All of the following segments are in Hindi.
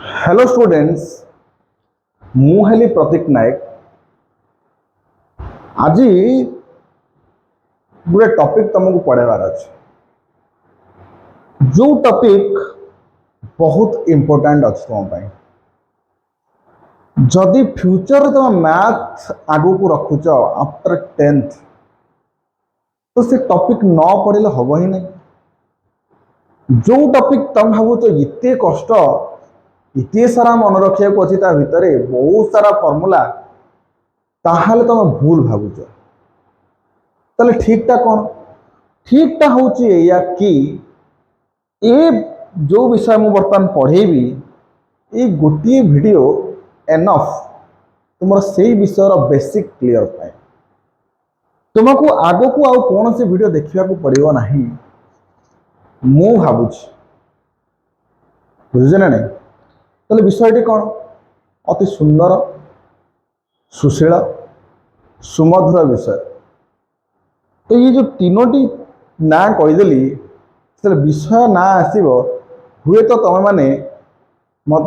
हेलो स्टूडेंट्स, ମୁଁ ହେଲି ପ୍ରତୀକ ନାୟକ। ଆଜି ଗୋଟେ ଟପିକ୍ ତମକୁ ପଢ଼େଇବାର ଅଛି, ଯେଉଁ ଟପିକ୍ ବହୁତ ଇମ୍ପୋର୍ଟାଣ୍ଟ ଅଛି ତୁମ ପାଇଁ। ଯଦି ଫ୍ୟୁଚରରେ ତୁମ ମ୍ୟାଥ ଆଗକୁ ରଖୁଛ ଆଫ୍ଟର 10th, ତ ସେ ଟପିକ୍ ନ ପଢ଼ିଲେ ହେବ ହିଁ ନାହିଁ। ଯେଉଁ ଟପିକ୍ ତମେ ଭାବୁଛ ଏତେ କଷ୍ଟ, ଏତେ ସାରା ମନେ ରଖିବାକୁ ଅଛି, ତା ଭିତରେ ବହୁତ ସାରା ଫର୍ମୁଲା, ତାହେଲେ ତମେ ଭୁଲ ଭାବୁଛ। ତାହେଲେ ଠିକଟା କ'ଣ? ଠିକଟା ହେଉଛି ଏଇଆ କି ଏ ଯେଉଁ ବିଷୟ ମୁଁ ବର୍ତ୍ତମାନ ପଢ଼େଇବି, ଏଇ ଗୋଟିଏ ଭିଡ଼ିଓ ଏନଫ୍ ତୁମର ସେଇ ବିଷୟର ବେସିକ୍ କ୍ଲିୟର ପାଇଁ। ତୁମକୁ ଆଗକୁ ଆଉ କୌଣସି ଭିଡ଼ିଓ ଦେଖିବାକୁ ପଡ଼ିବ ନାହିଁ ମୁଁ ଭାବୁଛି। ବୁଝୁଛ ନା ନାହିଁ? ତାହେଲେ ବିଷୟଟି କ'ଣ? ଅତି ସୁନ୍ଦର, ସୁଶୀଳ, ସୁମଧୁର ବିଷୟ। ତ ये जो तीनोटी ना कहीदेली, विषय ना आसब हुए तो तुम मैंने मत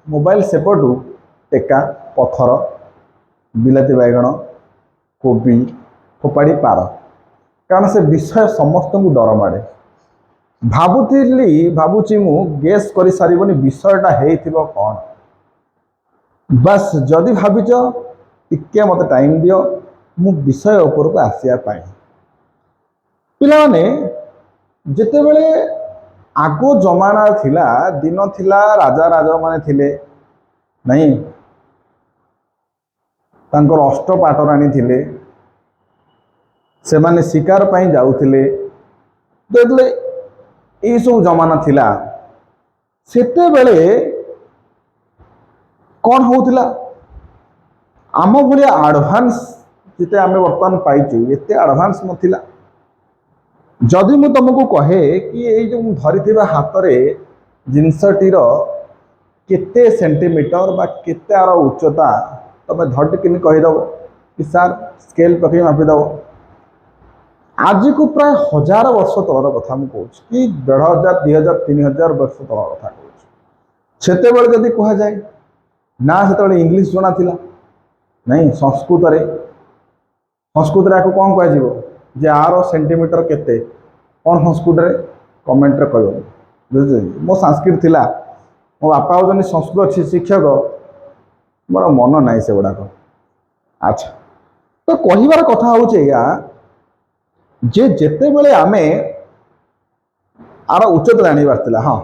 मोबाइल सेपटू टेका, पथर, बिलाती बैगण, कोबी फोपाड़ी पार, कारण से विषय समस्त को डर माड़े। भावुची मु गेस कर सारिबनी विषयटा हेइथिबो कौन। बस जदि भाविच टिके मत टाइम दियो, मु विषय उपरको आसिया पाई। पिलाने जेतेबेले आगो जमाना थिला, दिन थिला, राजा राजा माने थिले नहीं, तांकर अष्टपाटराणी थिले, से माने शिकार पाई जाउथिले। तो ये सब जमाना थिला, सेते बेले कौन होउथिला? आम भलिया एडवांस जिते आमे वर्तमान पाइछु, एते एडवांस नथिला। जदि मु तुमको कहे कि ये जो धरिथिबा हातरे जिनसटीर केते सेंटीमीटर बा केते आर उच्चता तमे धड़किन कहीदेव कि सार स्केल पकई मापिदेव। आज को प्राय 1000 वर्ष तलर कथा मुझे कहूँ कि 1500, 2000, 3000 वर्ष तलर कथा कहूँ। सेते जदि कह जाए ना से इंग्लीश जना थिला नहीं, संस्कृत कौन कह जे आर सेंटीमीटर केते कौन संस्कृत कमेंट रे कह। बुझे मो संस्कृत थिला, मो बापा होनी संस्कृत शिक्षक, मोर मन ना से गुड़ाक। अच्छा, तो कहबार कथा हूँ जे जेते बेले आमे आर उच्चता जानिबार थिला। हाँ,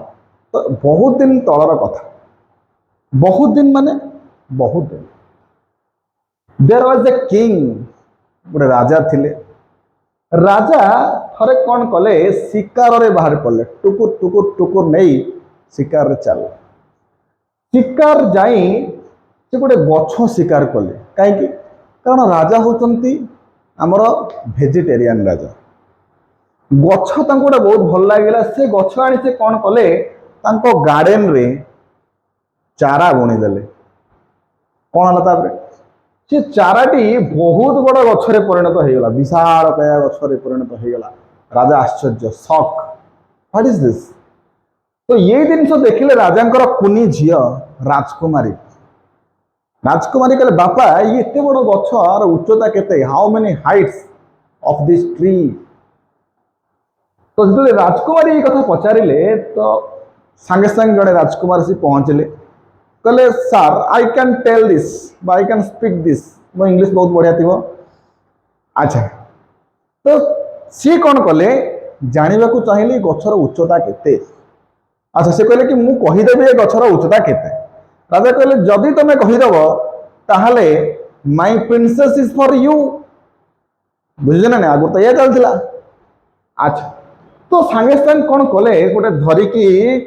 तो बहुत दिन तलर कथा, बहुत दिन माने बहुत दिन। देयर वाज ए किंग, गोटे राजा थिले। राजा थरे कौन कले, शिकार रे बाहर पड़े, टुकुर टुकुर टुकुर नहीं शिकार रे चल। शिकार जाई से गोटे गछ शिकार कले। कहीं कारण राजा होचंती आमर वेजिटेरियन राजा। गछ तांको गोटे बहुत भल लगे, से गछ आनी से कौन कले, तांको गार्डन रे चारा बुणीदेले। कौन है तापर से चाराटी बहुत बड़ गछरे परिणत होगा, विशाल कया गछरे परिणत होगा। राजा आश्चर्य, शक, व्हाट इज दिस? तो ये जिनस देखिले राजा कुनी झी राजकुमारी। राजकुमारी कहले बापा ये एते बड़ गछ और उच्चता केते, how many Heights of this tree? तो जो राजकुमारी ये कथा पचारे तो सांगे सांगे जड़े राजकुमार से पहुँचले, कहले sir I can tell this, I can speak this. मो इंग्लिश बहुत बढ़िया थी। अच्छा, तो सी कौन कले, जानवा को चाहिए गछर उच्चता केते। अच्छा, से कहले कि मु कहीदेवी ए गछर उच्चता केते। राजा कहले जदि तुम कहीदेव ताहले my princess is for you. बुझे ना? आगु तो यह चलता। अच्छा, तो सांगे सांगे कौन कले, गोटे धरिकी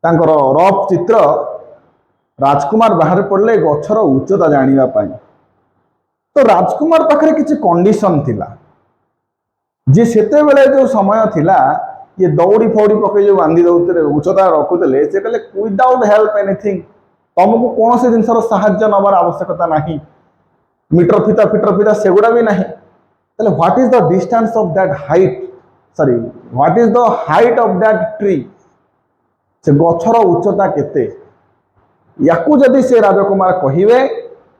तांकर रफ चित्र राजकुमार बाहर पड़े गछर उच्चता जानापी। तो राजकुमार पाखे किसी कंडीशन थिला, जे सेते बेले जो समय थिला ये दौड़ी फौड़ी पकई जो बांधी दौते उच्चता रखुले, से कहले विदाउट हेल्प एनीथिंग, तुमको कौन से जिनसर साहाय्य नबार आवश्यकता नहीं, मीटर फिता फिटर फिता सेगुड़ा भी नहीं। ताले what is the distance of that height, sorry what is the height of that tree? से गछर उच्चता केते याकू जदि से राजकुमार कहिवे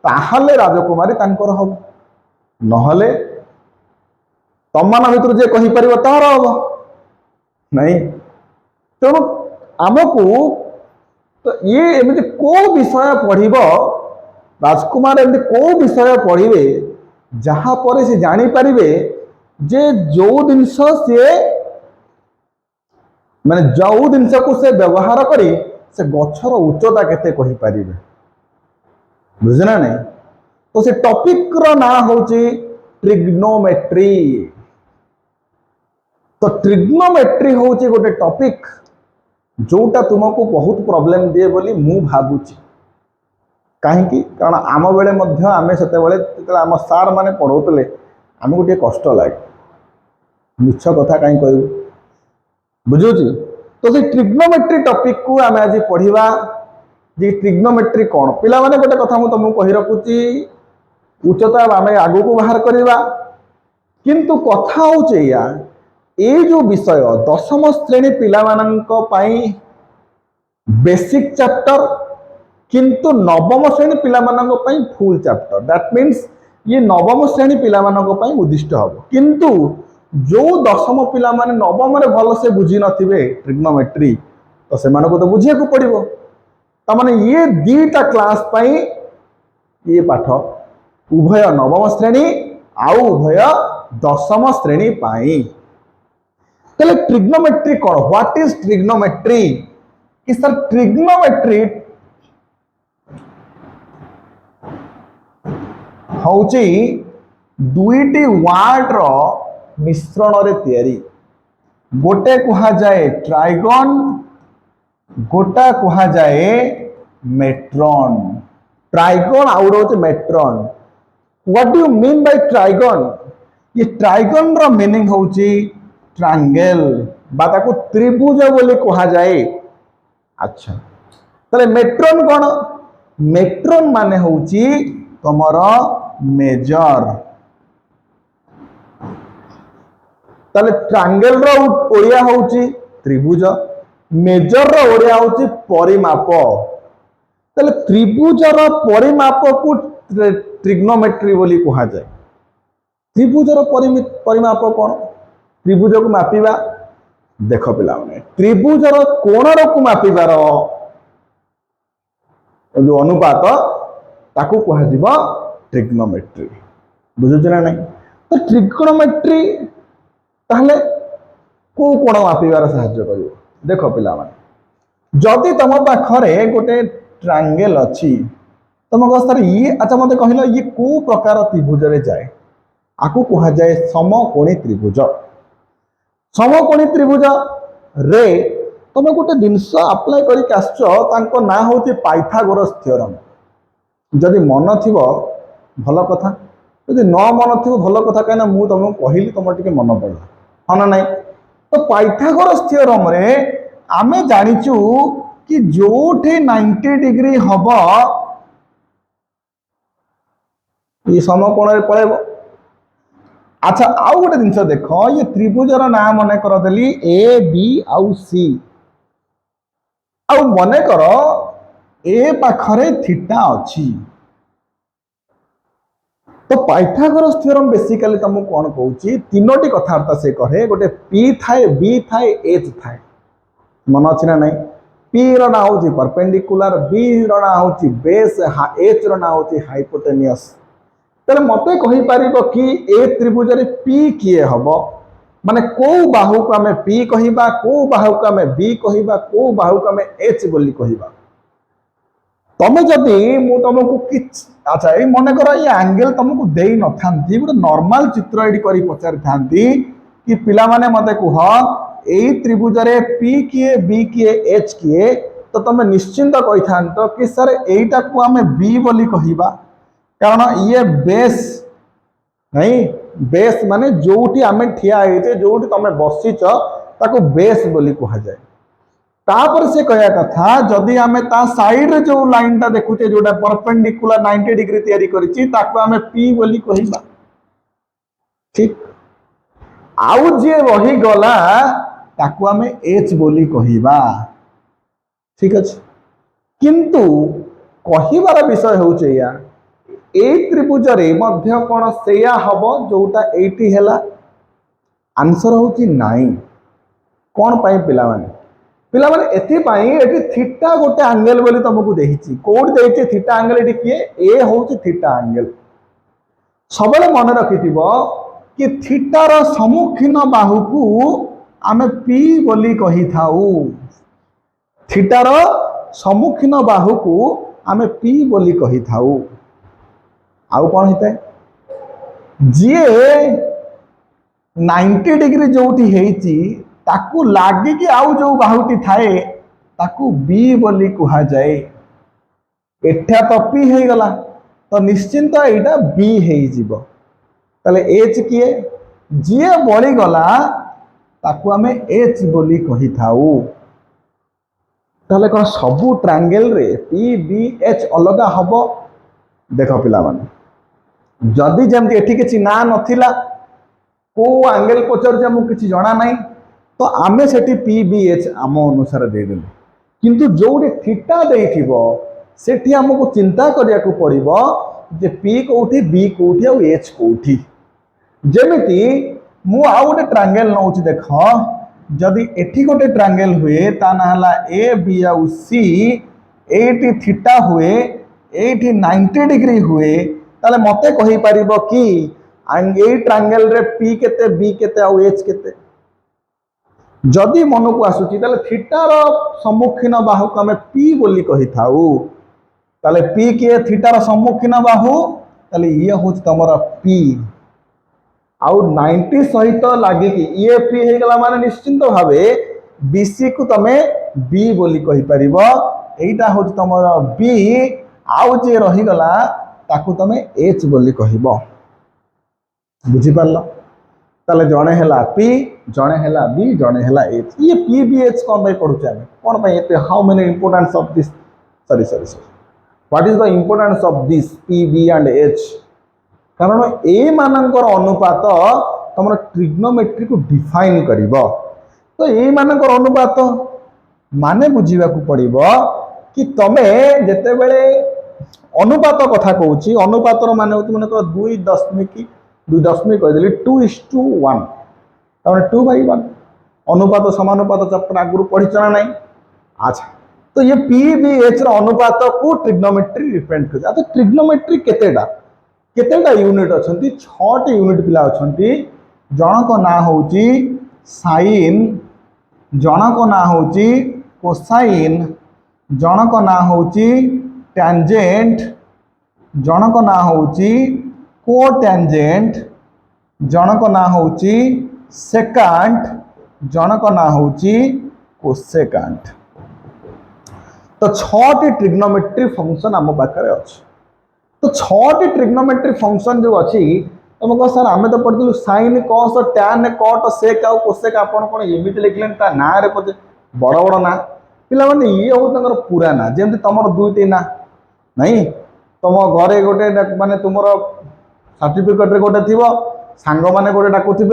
ताहले राजकुमारी तांकर हब नहले तममान भितर जे कहि परिबो तार हब नहीं। तेणु आमको तो ये एमती को विषय पढ़ राजकुमार एमती को विषय पढ़े जहाँ पर से जानी पारिबे जे जो जिनस सी माने जो जिनस को से व्यवहार करी से गछर उच्चता केते कहि पारिबे बुझना नहीं। तो से टॉपिक रो ना होची ट्रिग्नोमेट्री। तो ट्रिग्नोमेट्री होची गोटे टॉपिक जोटा तुमको बहुत प्रॉब्लम दिए बोली मु भाबुची कहीं कारण आम बेले आम से आम सार माने पढ़ाऊले आम गोटे कष्ट लगे मिछ कथा कहीं कह बुझुची। तो से ट्रिग्नोमेट्री टॉपिक को आम आज पढ़ा जे ट्रिग्नोमेट्री कौन पिला माने गोटे कथा मुझे तुमको कही रखुची उच्चता आम आगू को बाहर करवा किंतु कथा होचे या ये जो विषय दशम श्रेणी पिला मानंको पाई बेसिक चैप्टर किंतु नवम श्रेणी पिला मानंको पाई फुल चैप्टर दैट मीन्स ये नवम श्रेणी पिला मानंको पाई उद्दिष्ट हबो किंतु जो दशम पिला माने नवम रे भल से बुझी नथिबे ट्रिग्नोमेट्री तो से मानको तो बुझिया को पड़िबो त माने ये दीटा क्लास पाई ये पाठ उभय नवम श्रेणी आउ उभय दशम श्रेणी पाई। तो ट्रिग्नोमेट्री कौन व्हाट इज ट्रिग्नोमेट्री कि सर ट्रिग्नोमेट्री हौची दुईटी वार्ड रो मिश्रण रे तैयारी गोटे कहा जाए ट्राइगन गोटा कहा जाए मेट्रॉन ट्राइगन आउ होचे मेट्रॉन। What do you mean by trigon ये ट्राइगन रो मीनिंग हौची ट्रायंगल बाता को त्रिभुज बोली कहा जाए। अच्छा तले मेट्रोन कौन मेट्रोन माने होची तमर मेजर तले ट्रायंगल रो ओडिया होची त्रिभुज मेजर रो ओडिया होची परिमाप तले त्रिभुज रो परिमाप को ट्रिग्नोमेट्री बोली कहा जाए। त्रिभुज रो परिमाप कौन त्रिभुज को मापिबा देख पिला त्रिभुजर कोण को मापिबार जो अनुपात ताकू कह ट्रिग्नोमेट्री बुझुचे ना नहीं। तो ट्रिग्नोमेट्री ताहले को कोण मापिबार साहाय्य कर देख पिला जदि तुम पाखरे गोटे ट्रायंगल अच्छी तुम कह ये अच्छा मत कहल ये को प्रकार त्रिभुज रे जाए आपको कह जाए समकोणी त्रिभुज। समकोणी त्रिभुज रे तुम गोटे जिनस अप्लाई कर ना हूँ पाइथागोरस थ्योरम जदि मन थी भल कथा जदि न मन थी भल कथा कहीं मुझे तुमको कहली तुम टे मन पड़ा हाँ ना नहीं। तो पाइथागोरस थ्योरम रे आमे जानिचु कि जो 90 डिग्री हम ये समकोण रे पड़ेब। अच्छा आउ गोटे जिनस देख ये त्रिभुजर ना मन कर देली ए बी आउ सी आउ मन कर ए पाखरे थीटा अच्छी। तो पाइथागोरस थ्योरम बेसिकली तुमको कौन कहूँ तीनोटी कथबार्ता से कहे गोटे पी थाए बी थाए एच थाए मन अच्छी ना नहीं। पी रा हूँ परपेंडिकुलर बी रा हूँ बेस एच रा हूँ हाइपोटेनियस। तेरे मत कहीपर कि ए त्रिभुज रे पी किए हम माने को बाहु को आम पी कहवा को बाहु को आम बी कहवा को बाहु को आम एच बोली कहवा तुम जदि मु तुमको कि अच्छा ये मन कर ये एंगल तुमको दे न था गोटे नॉर्मल चित्र ये करी पचारि था कि पिला माने मते कह यही त्रिभुज रे पी किए बी किए एच किए तो तुम निश्चिंत कही था कि सर यहीटा को आम बी बोली कहवा कारण ये बेस नहीं बेस माने जोटी आम ठिया जो तुम बसीच ताको बेस बोली कह जाए। तापर से कहया कथा जदि आम ता साइड रे जो लाइन टा देखुचे जोटा परपेंडिकुलर 90 डिग्री तैयारी करिछि ताको आम पी बोली कहबा ठीक। आउ जे रही गला ताको आम एच बोली कहबा ठीक अच्छे किंतु कहिबार विषय होउचे या ए त्रिभुज रे मध्य कोण सेया हबो जोटा एटी हैला आंसर होउची नाई कोन पाई पिला माने एथि पाई एटी थीटा गोटे एंगल बोली तुमको देहिची कोड देहिची थीटा एंगल एटी किए ए होउची थीटा एंगल सबले मन रखिथिबो कि थीटार सम्मुखीन बाहु को आमे पी बोली कहि थाउ थीटार सम्मुखीन बाहु को आमे पी बोली कहि थाउ आउ कौन होता है जी 90 डिग्री जोटी हेची ताकू लागी कि आउ जो बाहुटी थाए ताकू बी बोली कहा जाए एठा तो पी हे गला तो निश्चिंत एटा बी हे जीवो ताले एच किए जी बड़ी गला ताकू आमे एच बोली कहि थाउ ताले कौन सबू ट्रायंगल रे पी बी एच अलगा हबो देख पिला माने जदि जमती एठी किछि ना नथिला को एंगल पचर जे हमकु किछि जणा नाही तो आमे सेठी पी बी एच आम अनुसार दे देले किंतु जोडे थीटा देइथिबो सेठी हमकु चिंता करिया को पड़िबो जे पी कोठी बी कोठी और एच कोठी जेमिति मु आ गोटे ट्रायंगल नउछि देखो जदि एठी गोटे ट्रायंगल हुए ता ना हला ए बी आउ सी एटी थीटा हुए एटी 90 डिग्री हुए ताले मते कहि परिबो कि ए ट्रायंगल रे पी केते बी केते आउ एच केते जदि मन को आसुची ताले थीटार सम्मुखीन बाहु को आमे पी बोली कहि थाउ ताले पी के थीटार सम्मुखीन बाहु ताले ये होच तमरा पी आउ 90 सहित लागे कि ये पी हे गला माने निश्चिंत भावे बीसी को तमे बी बोली कहि परिबो एटा होच तमरा बी आउ जे रही गला ताकू तमे एच बोली कहिबो बुझी पारलो ताले जणे हैला पी जणे हैला बी जणे हैला एच ये पी बी एच कोन भाई पढुछ आमे कोन भाई एते how many importance of this sorry what is the importance of this P B and H कारण ए मानकर अनुपात तुम ट्रिग्नोमेट्री को डिफाइन करिवो तो ए मानकर अनुपात माने बुझीबा को पड़िबो कि तमे जेते बेले अनुपात कथा कहूची अनुपातर माने होती मन कर 2.2 कह देली 2:1 तमने 2/1 अनुपात समानुपात चैप्टर आगु पढ़ी चना नहीं अच्छा तो ये पी बी एच रो अनुपात को ट्रिग्नोमेट्री डिपेंड कर तो ट्रिग्नोमेट्री केतेटा यूनिट अछंती 6टी यूनिट पिला अछंती जनक ना होची साइन जनक ना होची कोसाइन जनक ना होची टैंजेंट जनक ना होची कोटैंजेंट जनक ना होची सेकंड जनक ना होची कोसेकंड तो 6टी ट्रिग्नोमेट्री फंक्शन आम पाखे अच्छे तो 6टी ट्रिग्नोमेट्री फंक्शन जो अच्छी तुम कह सर आम तो पढ़ी साइन कस टैन कट सेक आउ कोसेक आपन कौन एमती लिखले ता ना रे पचे बड़ बड़ ना पिला माने ये हो पूरा ना जमी तुम 2टी ना नहीं तुम घरे गोटे माने तुम सर्टिफिकेट रे गोटे थी सांग मैंने गोटे डाकुथे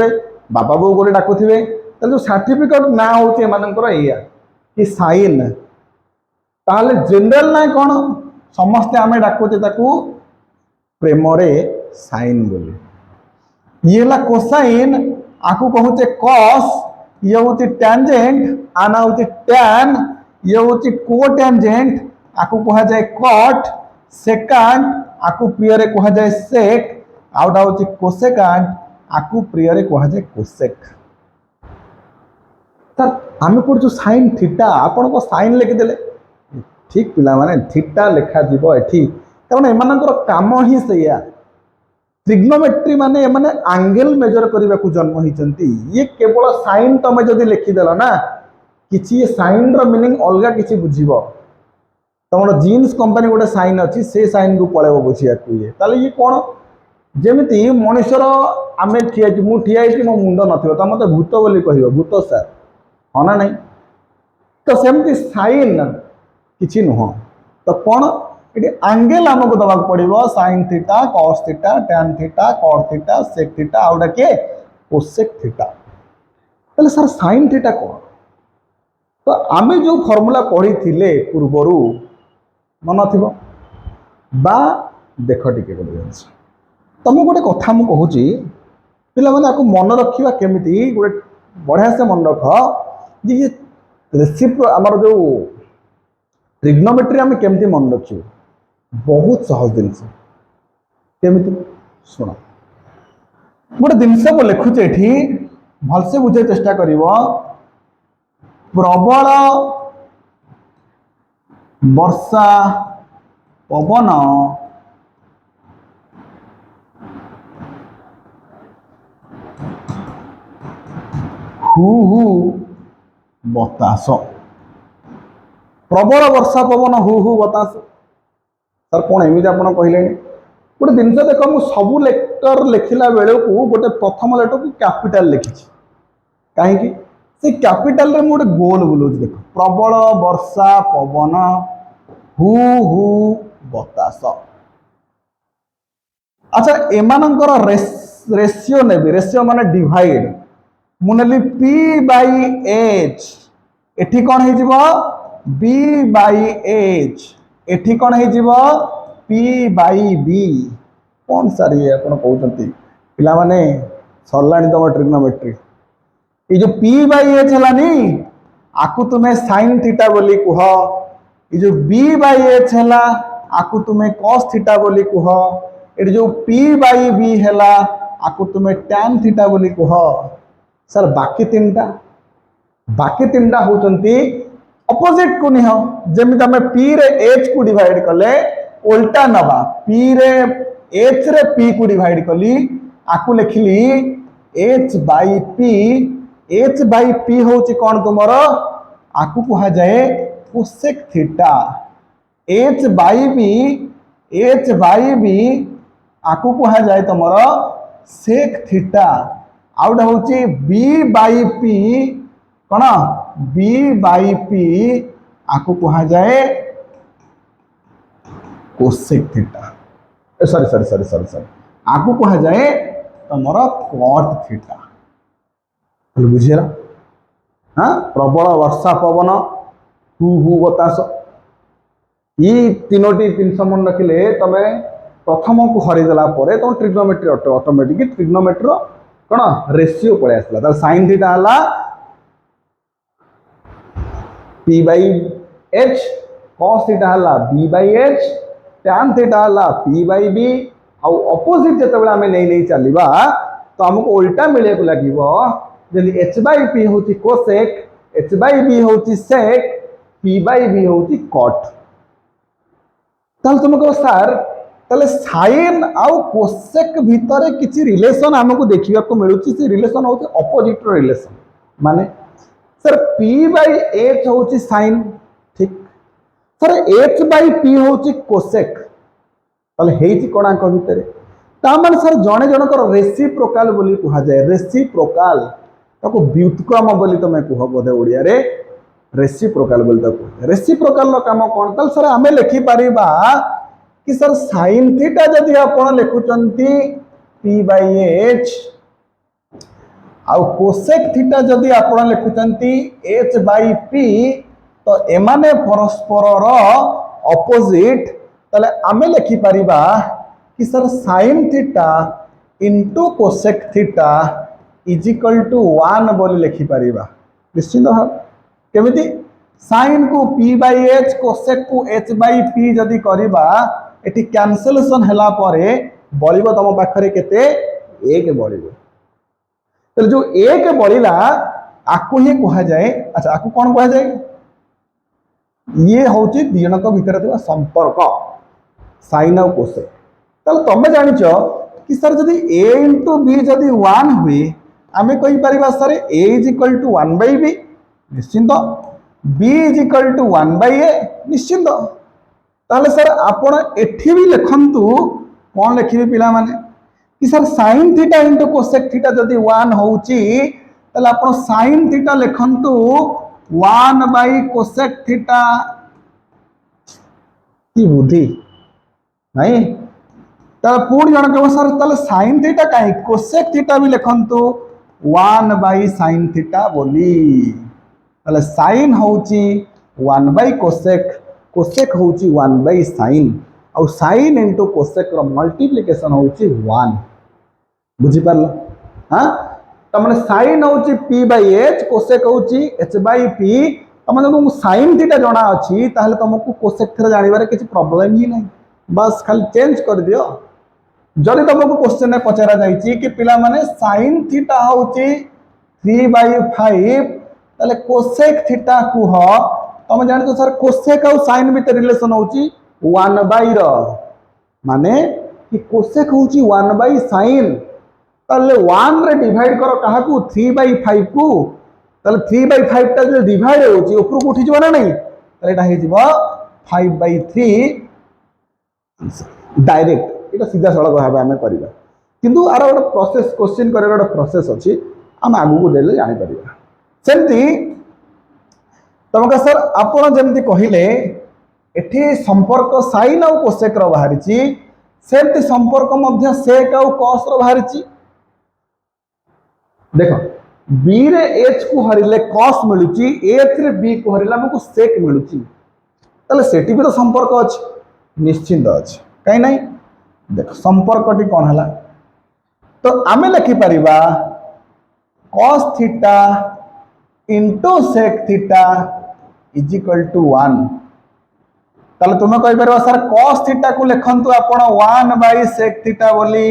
बाबा बो गोटे डाकुथे जो सर्टिफिकेट ना होकर या कि साइन ताहले जनरल ना कौन समस्ते आमे डाकुचे ताकू प्रेम रे साइन बोली ये ला कोसाइन आकू कहूचे कॉस ये होची टैंजेंट आना होची टैन ये होची कोटैंजेंट आकू कहा जाए कट सेकंड आकू प्रिय रे कहा जाए सेक आउटा होची कोसेकंड आकू प्रिय रे कहा जाए कोसेक तर आमे पढछु साइन थीटा आपण को साइन लिखि देले ठीक पिला माने थीटा लिखा जीवो एठी कारण एमानकर काम ही सैया ट्रिग्नोमेट्री माने माने एंगल मेजर करबा को जन्म हिचंती ये केवल साइन तमे जदी लिखि देला ना किछि ये साइन रो मीनिंग अलगा किछि बुझिबो तमरो जीन्स कंपनी गोटे साइन अछि से साइन को पळेबो बुझिया को ये ताले ये कोन जेमिति मनुष्यर आमे ठिया मु ठिया मो मुंड नथिबो त मते भूत बोली कहिबो भूत सर हना नहीं तो सेमती साइन किछि नुह तो कौन ये एंगल आमको दबा पड़ो sine theta cos theta tan theta cot theta sec theta आउटा के कोसेक थीटा ताले सर साइन थीटा कौन तो आमे जो फॉर्मूला पढ़ी थिले पूर्वरु मन थिबो बा देख टिके गोटे जिनिस तुम गोटे कथा मु कहूची पिला माने आपको मन रखिबा केमिति गोटे बढ़िया से मन रख जे ये रेसिप्रो आमर जो ट्रिग्नोमेट्री आम केमती मन रखिए बहुत सहज जिनस केमिति शुण गोटे जिनस को लिखुचे एठी भलसे बुझे चेष्टा करिवो प्रबल वर्षा पवन हु हु बतास प्रबल वर्षा पवन हु हु बतास सर कौन एमती आप कहले गोटे जिन देख मुझे सबू लेटर लिखला बेलू गोटे प्रथम लेटर को कैपिटाल लिखी कहीं से कैपिटाल रे गोटे गोल बुलाऊँ देख प्रबल वर्षा पवन हु हु बतास अच्छा एमानंकर रेशियो नेबी रेशियो माने डिवाइड मुनेली पी बाई एच एठी कौन हो बी बाई एच एठी कौन हो पी बाई बी कौन सारी आप कहते पिला माने सरलानी तुम ट्रिग्नोमेट्री ये जो पी बाई एच है आकु तुम्हें साइन थीटा बोली कुह ये जो बी बाई एच है आकु तुम्हें कॉस थीटा बोली कुह ये जो पी बाई बी है आकु तुम्हें टैन थीटा बोली कुह सर बाकी तीन टा होचंती अपोजिट को निह जेमिति आमे पी रे एच को डिवाइड कले उल्टा नबा पी रे एच रे पी को डिवाइड कली आकु लिखली एच बाई पी होची कौन तुमर आकु कहा जाए cosec theta H by B आकु कहा जाए तुमर सेक थीटा आउटा होची बी बाई पी कौन बी बाई पी आकु कहा जाए cosec theta sorry sorry sorry sorry sorry आकु कहा जाए तुमर कॉट थीटा बुझीला हाँ प्रबल वर्षा पवन हु हु बतास ये तीनोटी जिनस मन रखिले तुम प्रथम को हरिदेला तुम ट्रिग्नोमेट्री ऑटोमेटिक ट्रिग्नोमेट्री कौन रेशियो पड़े आसला साइन थीटा है P by H cos theta है B by H tan theta है पी बाई बी आउ अपोजिट जिते आम नहीं चलवा तो आमको उल्टा मिले लगे एच बाई पी हूँ कोसेक एच बाई बी हूँ सेक पी बाई बी हूँ कट तुम कह सार ताले साइन आउ कोसेक भितर किसी रिलेशन आमको देखा मिलूँ से रिलेशन हूँ अपोजिट रिलेशन माने सर पी बाई एच हूँ साइन ठीक सर एच बाई पी हूँ कोसेक ताले कणाक भितर तामान सर जड़े जनकर रेसिप्रोकाल बोली कह जाए रेसिप्रोकाल ताको व्युत्क्रम बोली तुम कह बोधे ओडिया रे रेसिप्रोकाल बोली ताको रेसिप्रोकाल काम कौन ताल सर आमे लिखि परिबा कि सर साइन थीटा जदि आपण लिखुचंती पी बाई एच आउ कोसेक थीटा जदि आपण लिखुचंती एच बाई पी तो एमाने परस्पर अपोजिट ताले आमे लिखि परिबा कि sir sine theta into cosec theta is equal to 1 बोली लिखि परिबा निश्चित भाव केमिति साइन को पी बाई एच कोसेक को एच बाई पी जदि करिबा एटी कैंसलेशन हला परे बळिबो तम पाखरे केते 1 बळिबो तो जो 1 बळिला आकु ही कहा जाए अच्छा आकु कौन कहा जाए ये होची दिजनक भितर थिबा संपर्क साइन और कोसेक तल तमे जानिच कि सर जदि a इंटू बी जदि 1 हुए आमे कहि परिबा sir a is equal to 1 by B निश्चिंत b is equal to 1 by a निश्चिंत ताले सर आपण एठी भी लिखंतु कौन लिखिबे पिला माने कि sir sin theta into cosec theta जदि 1 होउची ताले आपण sin थीटा लिखंतु 1 बाई कोसेक थीटा की बुद्धि नहीं पुणी जन कह सर ताले साइन थीटा कहीं कोसेक थीटा भी लिखंतु 1 बाई साइन थीटा बोली ताले साइन होची 1 बाय कोसेक कोसेक होची 1 बाय साइन और साइन इंटू कोसेक रो मल्टीप्लिकेशन होची 1 बुझी पारलो हां तमने साइन होची p बाय h कोसेक होची h बाय p तमने तुमको साइन थीटा जणा अछि ताहले तुमको कोसेक थीटा जानिबारे किछि प्रॉब्लम ही नहीं बस खाली चेंज कर दियो जदि तुमको क्वेश्चन में पचारा जाइछि कि पिला माने साइन थीटा होची 3 बाय 5 ताले कोसेक थीटा कुह तुम जान तो सर कोसेक और साइन भीतर रिलेशन होची 1 बाय र माने कि कोसेक होची 1 बाय साइन ताले 1 रे डिवाइड करो काहा को 3 बाय 5 को ताले 3 बाय 5 ता जे डिवाइड होची ऊपर को उठी जबो ना नहीं ताले एटा हे जबो 5 बाय 3 डायरेक्ट এটা सीधा सड़क भाव आम करवा किंतु आर गोटे प्रोसेस क्वेश्चन कर गोटे प्रोसेस अच्छी आम आगू देले जानी परिबा सेमती तुमका सर आपण जेमती कहिले एठी संपर्क साइन और कोसेक रो बाहरिची सेमती संपर्क मध्य सेक और कॉस रो बाहरिची देखो बी रे एच को हरिले कॉस मिलुची एच रे बी को हरिला हमको सेक मिलुची तले सेठी भी तो संपर्क अछि निश्चिंत अछि काई नहीं देख संपर्कटी कौन है तो आम लिखिपर cos theta into sec theta is equal to 1 ताले तुम कहीपर सर cos थीटा को लिखंतु आपण 1 बाय सेक थीटा बोली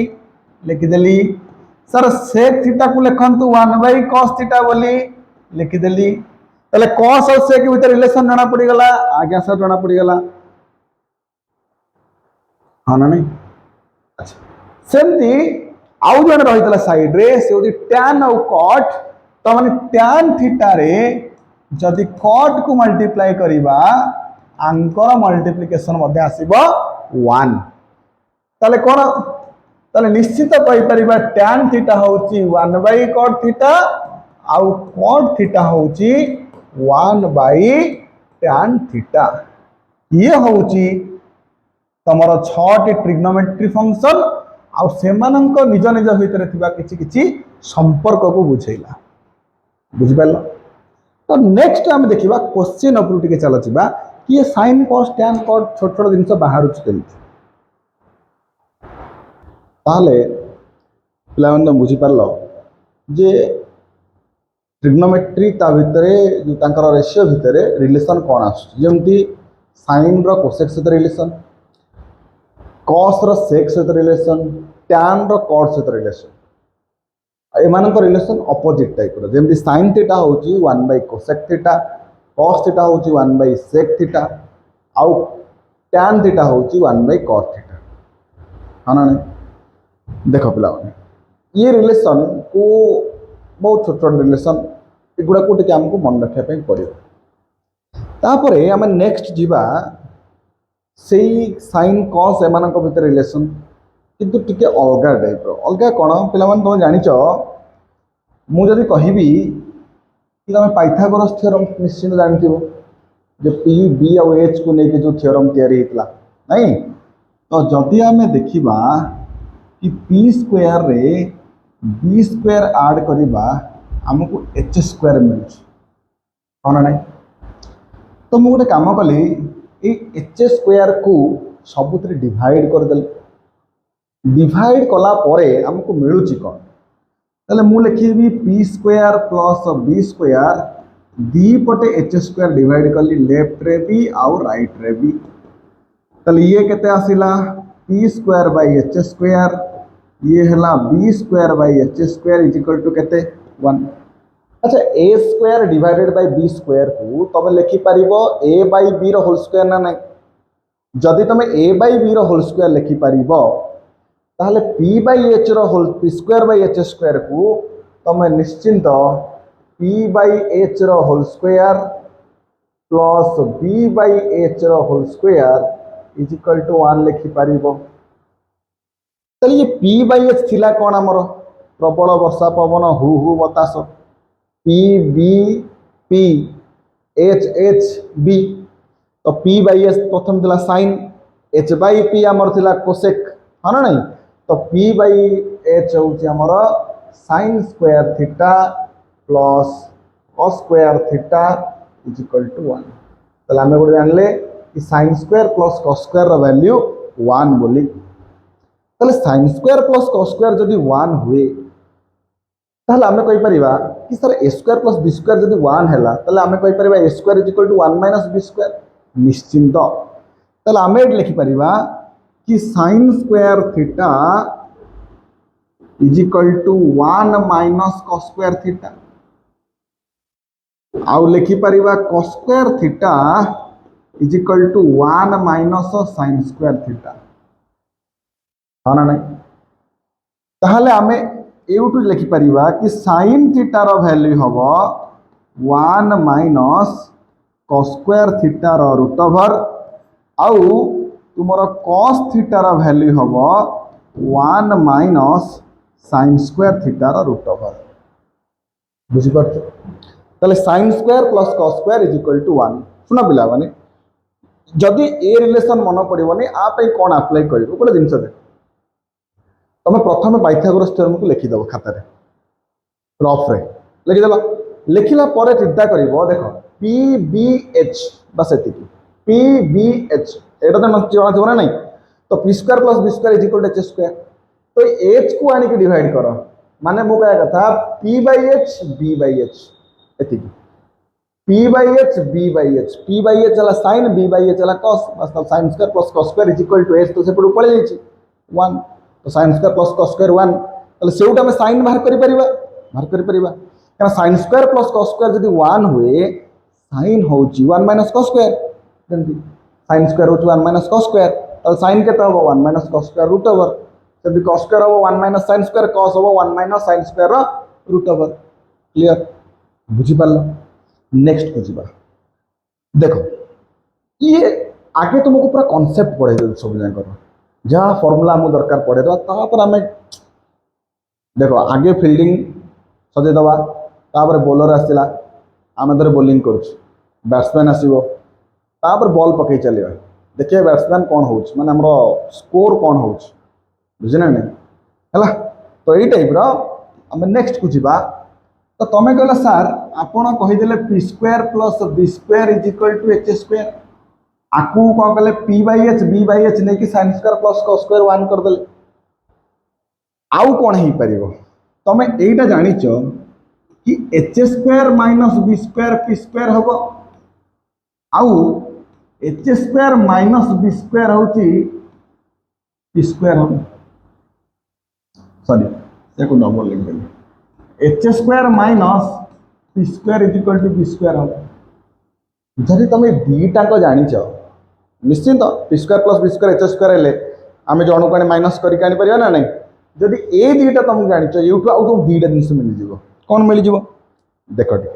लिखिदेली सर सेक थीटा को लिखंतु 1 बाय cos थीटा बोली लिखिदेली ताले cos और सेक भीतर रिलेशन जाना पड़ी गला आज्ञा सर जाना पड़ी गला हाँ ना नहीं अच्छा सेमती आउ जन रही साइड रे से होती tan और cot तो माने tan थीटा रे जदि cot को मल्टीप्लाई करिबा आंकर मल्टीप्लिकेशन मध्ये आसीबो 1 ताले कोन ताले निश्चित कहि परिबा tan थीटा होची 1 बाय cot थीटा आउ cot थीटा होची 1 बाय tan थीटा ये होची तमर 6टी ट्रिग्नोमेट्री फंक्शन आउ सेमानंक निज निज भितर थिबा किछि किछि संपर्क को बुझैला बुझि पालो तो नेक्स्ट हम देखिबा क्वेश्चन अपर टिके चला छिबा कि ये sin cos tan cot छोट छोट जिंस बाहर उछते ताले प्लान बुझि पालो जे ट्रिग्नोमेट्री ता भितरे जो तांकर रेशियो भितरे रिलेशन कोन आस जेमति sin रो कोसेक सहित रिलेशन cos रो sec सहित रिलेशन tan रो cot सहित रिलेशन एमान को रिलेशन ऑपोजिट टाइप रो जेमति sin थीटा होची 1 by cosec theta cos theta होची 1 बाय sec थीटा आउ tan थीटा होची 1 बाय cot थीटा हाना नहीं देखो पिला ये रिलेशन को बहुत छोट छोट रिलेशन एगुड़ा को टिके हमको मन रखा पे पड़ियो तापरे हम नेक्स्ट जीवा से साइन कॉस एमान भर रिलेशन किंतु टिके अलग टाइप अलग कौन पे तुम जाच मुझे कहबी कि तुम पाइथागोरस थ्योरम निश्चित जानथि जे पी बी और एच को लेके जो थ्योरम तैयारी होता नहीं तो जदि आम देखा कि पी स्क्वायर रे बी स्क्वायर ऐड करवा आमको एच स्क्वायर मिल हाँ ना तो मुझे गोटे काम कली एच स्क्वायर को सबुथ डिवाइड करदे डिवाइड कला परे हमको मिलूची कौन ताले मु लिखी P square plus B square दी पटे एच स्क्वायर डिवाइड कली लेफ्ट रे भी आउ राइट रे भी ताले ये केते आसिला P square by H square ये हला B square by H square is equal to केते 1 अच्छा A square divided by B square को तुम लिखि पारिबो ए बाय बी रो होल स्क्वायर ना नहीं जदि तुम ए बाय बी रो होल स्क्वायर लिखि पारिबो ताहले पी बाय एच रो whole P square by H square को तुम निश्चिंत पी बाय एच रो whole square plus B by H रो whole square is equal to 1 लिखि पारिबो ताले ये पी बाय एच थिला कोन हमरो प्रबल वर्षा पवन हु हु बतास P B P H H B तो पी बाय एच प्रथम थिला साइन एच बाय पी आमर थिला कोसेक हाँ ना नहीं तो पी बाय एच होची आमर sine square theta plus cos square theta is equal to 1 তাহলে আমি গোটে জানলে कि sin square plus cos square ର ভ্যালু 1 बोली তাহলে sin square plus cos square যদি 1 हुए তাহলে আমি কই পারিবা कि sir a square plus b square যদি 1 हैला তাহলে আমি কই পারিবা a square is equal to 1 minus b square निश्चिंत তাহলে আমি এটি লিখি পারিবা कि sin square theta is equal to 1 minus cos square theta आउ लिखि परिबा cos square theta is equal to 1 minus sin square theta हाँ ना नहीं ताहले आमे एउटु लिखि परिबा कि sin theta रो वैल्यू हबो 1 minus cos square theta रो रूट ओवर आउ तुमरो cos theta रो वैल्यू हबो 1 minus sin square theta रो रूट ओवर बुझि परछ ताले sin square plus cos square is equal to 1 सुना पिला माने जदि ए रिलेशन मन पड़िबनी आ पे कोन अप्लाई करिवो गोटे जिंस दे तमे प्रथम पाइथागोरस थ्योरम को लिखि दबो खाता रे रफ रे लिखि देला लिखिला परे चिंता करिवो देखो PBH बस एतिकी PBH एटा त मत जणा थिबो ना नहीं तो p square plus b square is equal to h square तो h को आनी के डिवाइड करो माने मु कहया कथा p/h b/h एतिकी p/h b/h p/h चला sin b/h चला cos मतलब sin square plus cos square is equal to h तो से पडू पळे जाईची 1 तो sin square plus cos square 1 तले सेउटा में sin बाहर करि परिबा कारण sin square plus cos square जदी 1 हुए sin होची 1 माइनस cos स्क्वायर जंती sin स्क्वायर होची 1 माइनस cos स्क्वायर तले sin केता हो 1 minus cos square root over जदी cos स्क्वायर हो 1 माइनस sin स्क्वायर cos हो 1 minus sin square root over clear बुझी पालो नेक्स्ट बुझीबा देखो ये आगे तुमको पूरा कांसेप्ट पढ़े दे सब जाय करो जहाँ फॉर्मूला हम दरकार पड़े तापर आम देख आगे फिल्डिंग सजे दबा तापर बॉलर आसला आम धर बोलिंग करुच बैट्समैन आसो तापर बॉल पकई चलिए देखिए बैट्समैन कौन हो माने हमरो स्कोर कौन हो बुझे ना है तो यही टाइप आम नेक्स्ट को जीवा तो तुम्हें कहला सार आपण कहीदेले P square plus B square is equal to H square आकू कौन कहले p/h b/h नहीं कि sin square plus cos square 1 कर देले आउ कौन ही परिबो तमे एटा जानिचो कि h square minus b square p square हबो आउ h square minus b square होची p स्क्वायर हम सॉरी एको डबल लिख देली h square minus p square is equal to b square हम जदि तमे दीटा को जानिचो निश्चिंत p square plus b square h square हेले आमे जणु कोने माइनस करि कानी परिया ना नहीं जदि ए दीटा तुम जानिचो यूटू आउ तुम दीटा जिंस मिल जिवो कोन मिल जिवो देखो टी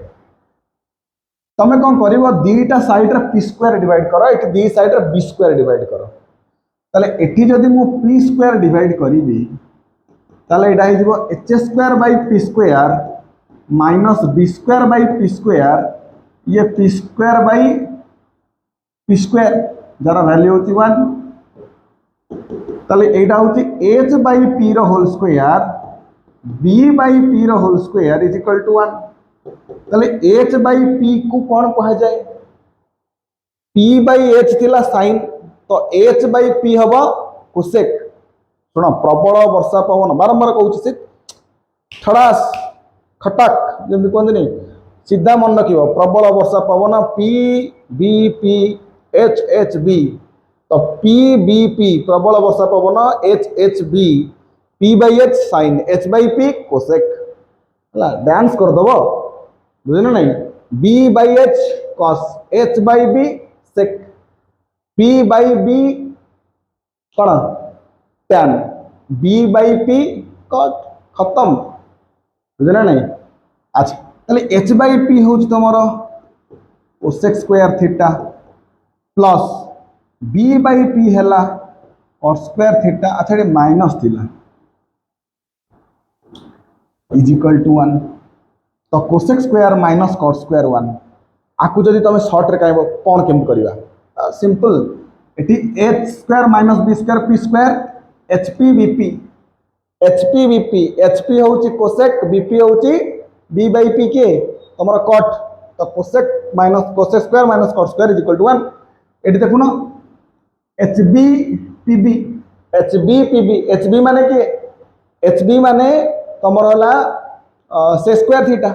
तमे कोन करिवो दीटा साइड रे p स्क्वायर डिवाइड करो एटी दी साइड रे b स्क्वायर डिवाइड करो ताले एटी जदि मु p स्क्वायर डिवाइड करिवि ताले एटा हिजबो h square by p square minus b square by p square ये p square by p square जरा वैल्यू होती 1 ताले एटा होती h बाय p रो whole square b by p रो whole square is equal to 1 ताले h बाय p को कौन कहा जाए p बाय h थिला sin तो h बाय p हबो कोसेक सुनो प्रबल वर्षा पवन बारंबार कहूँ से ठड़ास खटाक जमी कहते नहीं सीधा मन रखियो प्रबल वर्षा पवन P B P H H B तो पी बी पी प्रबल वर्षा पवन H H B P by H sine H by P cosec है डांस कर दब बुझे ना नहीं B by H cos H by B sec P by B कौन tan B by P cot खत्म बुझे ना नहीं अच्छा ताले एच बाई पी हूँ तुम cosec square theta plus B by P है और स्क्वायर थीटा अच्छा ये माइनस थिला इज इक्वल टू 1 तो cosec square minus cot square 1 आकु जदि तुम शॉर्ट रे कहबो कोन केम करबा सिंपल एटी h square minus b square p square hp bp hp bp hp होची कोसेक bp होची b बाई p के तुम कट तो cosec minus cosec square minus cot square is equal to 1 एटी देखुन H B P B H B P B H B माने के एच बी माने तुम से स्क्वायर थीटा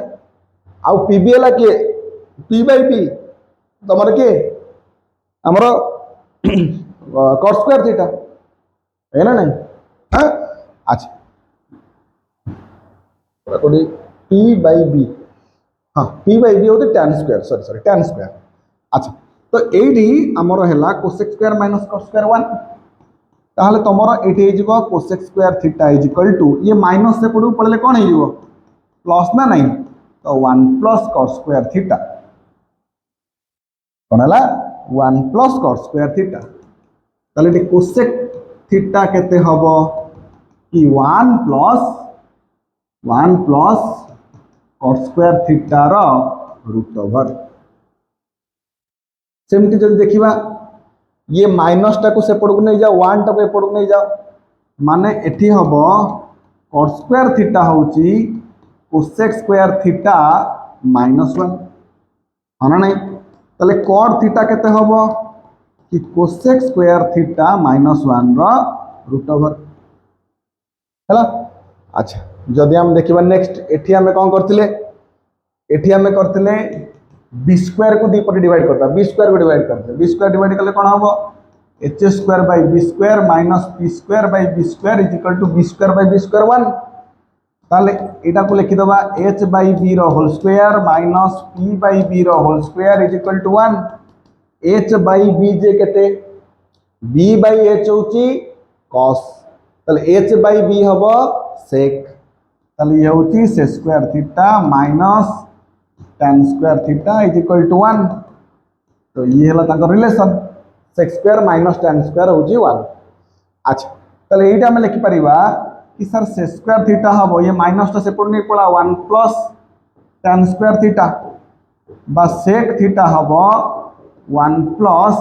आउ पी बी है किए पी बाई पी तुम किए आमर कट स्क्वायर थीटा है ना नहीं हाँ अच्छा पी बाई बी हाँ पी बाई बी होती tan square sorry sorry tan square अच्छा तो ये आमर है cosec square minus cot square 1 ताहले तुमर ये cosec square theta is equal to ये माइनस से पड़ू पड़े कौन हो प्लस ना नहीं तो 1 प्लस कट स्क्वायर थीटा कौन है 1 प्लस कट स्क्वायर थीटा ताहले कोसेक थीटा केते हबो कि 1 प्लस कट स्क्वायर थीटा रो रूट ओवर सेमती जब देखा ये माइनस टाक सेपटू नहीं जाओ 1 टाक एपटू नहीं जाओ माने एठी हम कट स्क्वायर थीटा होची कोसेक स्क्वायर थीटा -1 हाँ ना नहीं ताले कट थीटा केते हम कि कोसेक स्क्वायर थीटा -1 रो रूट ओवर है अच्छा जदि हम देखा नेक्स्ट एठी आम कौन करते एठी आम करते बी स्क्वायर को दीपटे डिवाइड करता बी स्क्वायर को डिवाइड करते बी स्क्वायर डिवाइड कले कौन हम H square by B square minus P square by B square is equal to B square by B square 1 ताले एटा को लिखिदबा एच बाई बी रो whole square minus P by B रो whole square is equal to 1 H by B जे केते बी बाई एच होची cos ताले एच बाई बी हबो sec ताले ये होची sec square theta minus tan square theta is equal to 1 तो ये हला ताको relation sec square minus tan square होची 1 अच्छा ताले एटा हम लिखि परिबा कि सर से स्क्वायर थीटा हबो ये माइनस से पड़ नहीं पड़ा 1 प्लस tan स्क्वायर थीटा बा sec थीटा हबो 1 प्लस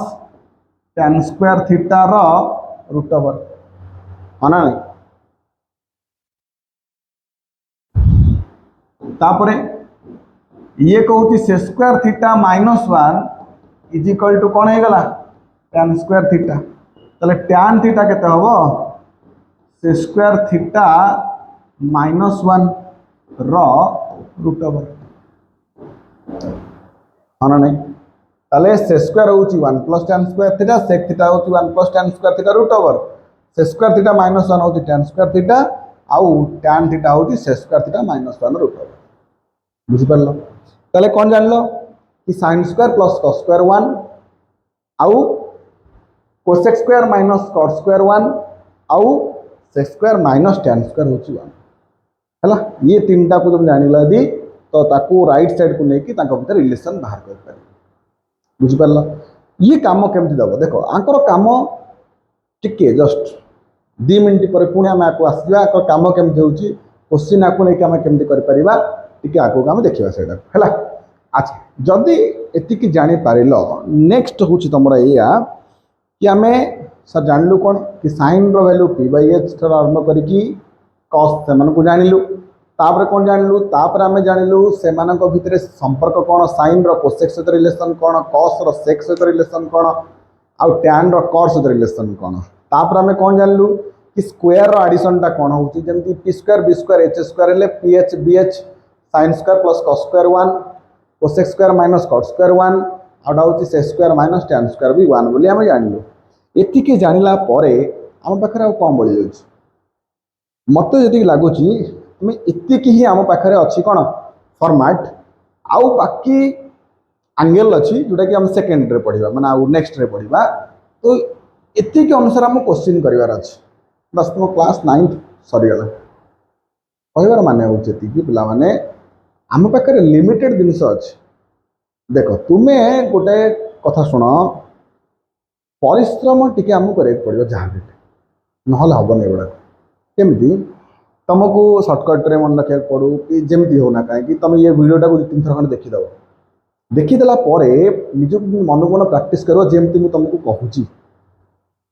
tan स्क्वायर थीटा रो रूट ओवर है ना तापरे ये कहूँ sec square theta -1 is equal to कौन है tan स्क्वायर थीटा ताले tan थीटा केते हबो से स्क्वायर थीटा -1 रो रूट ओवर है ना नहीं ताले से स्क्वायर होची 1 plus tan square theta sec theta होची 1 plus tan square theta root over से स्क्वायर थीटा -1 होची tan स्क्वायर थीटा आउ tan थीटा होची sec square theta -1 root over बुझी परलो ताले कौन जान लो कि sin square plus cos square 1 आउ cosec square minus cot square 1 आउ sec square minus tan square होची 1 हैला ये तीनटा को तुम जानिला यदि तो ताकू राइट साइड को लेकी ताका भीतर रिलेशन बाहर कर पारे बुझी परलो ये काम केमती दबो देखो आंकर काम टिके जस्ट 2 मिनिट पर पुणी आम आपको आसवा काम केमती होची क्वेश्चन आपको लेके आम केमती कर परिबा टिके आगो आम देखिबा सेटा हैला अच्छा जदि एतिकी जानि पारिलो नेक्स्ट होची तमरा एया कि आमे सर जानलु कोन कि sin रो वैल्यू p बाय h ठार आरंभ करिकी cos से मन को जानिलु तापर कोन जानिलु तापर आमे जानिलु से मानको भितरे संपर्क कोन sin रो cosec सहित रिलेशन कोन cos रो sec सहित रिलेशन कोन आ tan रो cot सहित रिलेशन कोन तापर आमे कोन जानिलु कि स्क्वायर रो एडिशन ता कोन होची जेमति p square b square h square ले ph bh sin square plus cos square 1 cosec square minus cot square 1 outta होची sec square minus tan square भी 1 बोली आमे जानिलु एतिके जानिला परे आम पाखरे आ कम बळी जाउची मत जदि लगुच एतिक ही आम पाखे अच्छी कौन फॉर्मेट आउ बाकी एंगल अच्छी जोटा कि आम सेकेंड रे पढ़ा माने आउ नेक्स्ट रे पढ़ा तो एतिक अनुसार आम क्वेश्चन करार अच्छे बस तुम क्लास 9th सरीगला कहबार माने होती पिला माने आम पाखे लिमिटेड जिनस अच्छे देख तुम्हें गोटे कथा शुण परिश्रम टी आमको कराया पड़ो जहाँ भी ना हेन एगुड़ा केमती तुमको सर्टकट्रे मन रखा पड़ू कि जमी होना कहीं तुम ये वीडियोटा को 2-3 थर खंड देखीद देखीदेला निज मन को मन प्राक्ट कर जमी मुझे तुमको कहूँ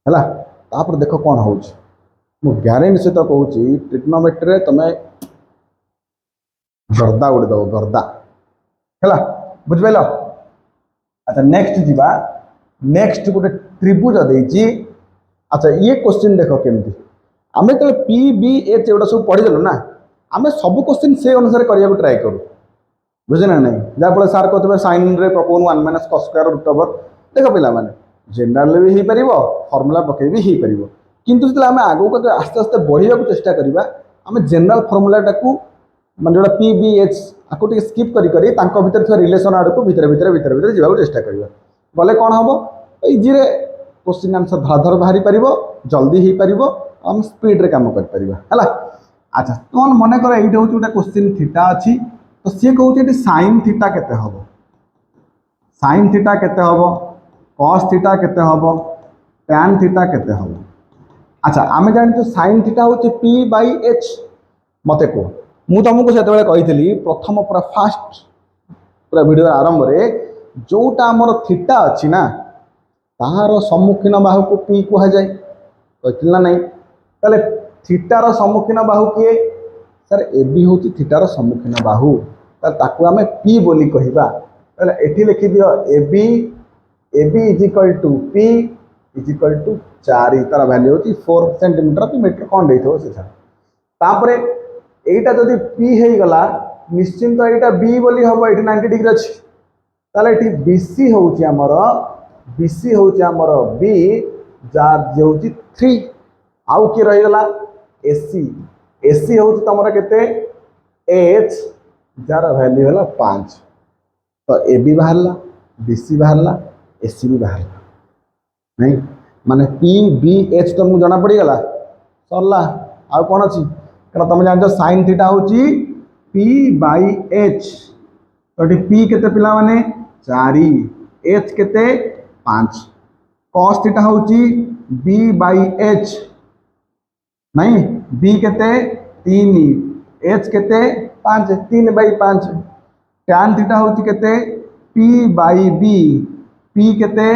है देख कौन हो ग्यारेंटी सहित कहूँ ट्रिग्नोमेट्री तुम गर्दा उड़ीदेव गर्दा है बुझिपाल। अच्छा नेक्स्ट जीवा नेक्स्ट गोटे त्रिभुज देती। अच्छा ये क्वेश्चन देख केमती आम जो पी बी एच एगुटा सब पढ़ीदेलु ना आम सब क्वेश्चन से अनुसार करने ट्राए करूँ बुझे ना नहीं जहाँफल सार कहते साइन रे पकाउन 1 - cos स्क्वायर रूट ओवर देख पिला माने जेनराल भी हो पार फर्मुला पकई भी हो पार किंतु जो आम आगे आस्ते आस्ते बढ़िया चेष्टा करवा आम जेनराल फर्मुलाटा को मान जो पी बी एच आपको स्किप करी भितर रिलेसन आड़ को भितर भितर भितर भितर जावाक चेष्टा करवा गले कौन हम इजी रे क्वेश्चन आंसर धर बाहरी पार जल्दी हो पार आम स्पीड रे काम कर। अच्छा तुम मन कर ये हूँ गोटे क्वेश्चन थीटा अच्छी तो सी कहते साइन थीटा केते हम साइन थीटा केते हम कॉस थीटा केते हम टैन थीटा केते हम। अच्छा आम जानी साइन थीटा हूँ पी बाई एच मत कह मुझे तुमको से कही प्रथम पूरा फास्ट पूरा वीडियो आरंभ में जोटा आमर थीटा अच्छी ना तार सम्मुखीन बाहु को पी कह जाए कहती ना नहीं ताले थीटार सम्मुखीन बाहु किए सर ए बी हूँ थीटार सम्मुखीन बाहु ताकू आम पी बोली कहवा एठी लिखि दियो A B is equal to P is equal to 4 तार वैल्यू होती 4 सेंटीमीटर कि मीटर कौन देथो से तापरे एटा जदि पी हे गला निश्चिंत एटा बी बोली हम ये 90 डिग्री अच्छी ताले एठी बीसी होउची हमर बीसी होउची हमर बी जा जेउची 3 आउ की रही गला एसी एसी होउची तमरा केते एच जार वैल्यू है 5 तो ए बी बाहरला बीसी बाहरला एसी भी बाहरला नहीं माने पी बी एच तुमको जना पड़गला सरला आउ कौन अच्छी क्या तुम जान साइन थीटा हूँ पी बाई एच तो ये पी केते पिला माने 4 एच केते 5 कॉस थीटा हूँ बी बाई एच नहीं बी केते 3 एच केते 5 3 बाई 5 टैन थीटा हूँ केते पी बाई बी पी केते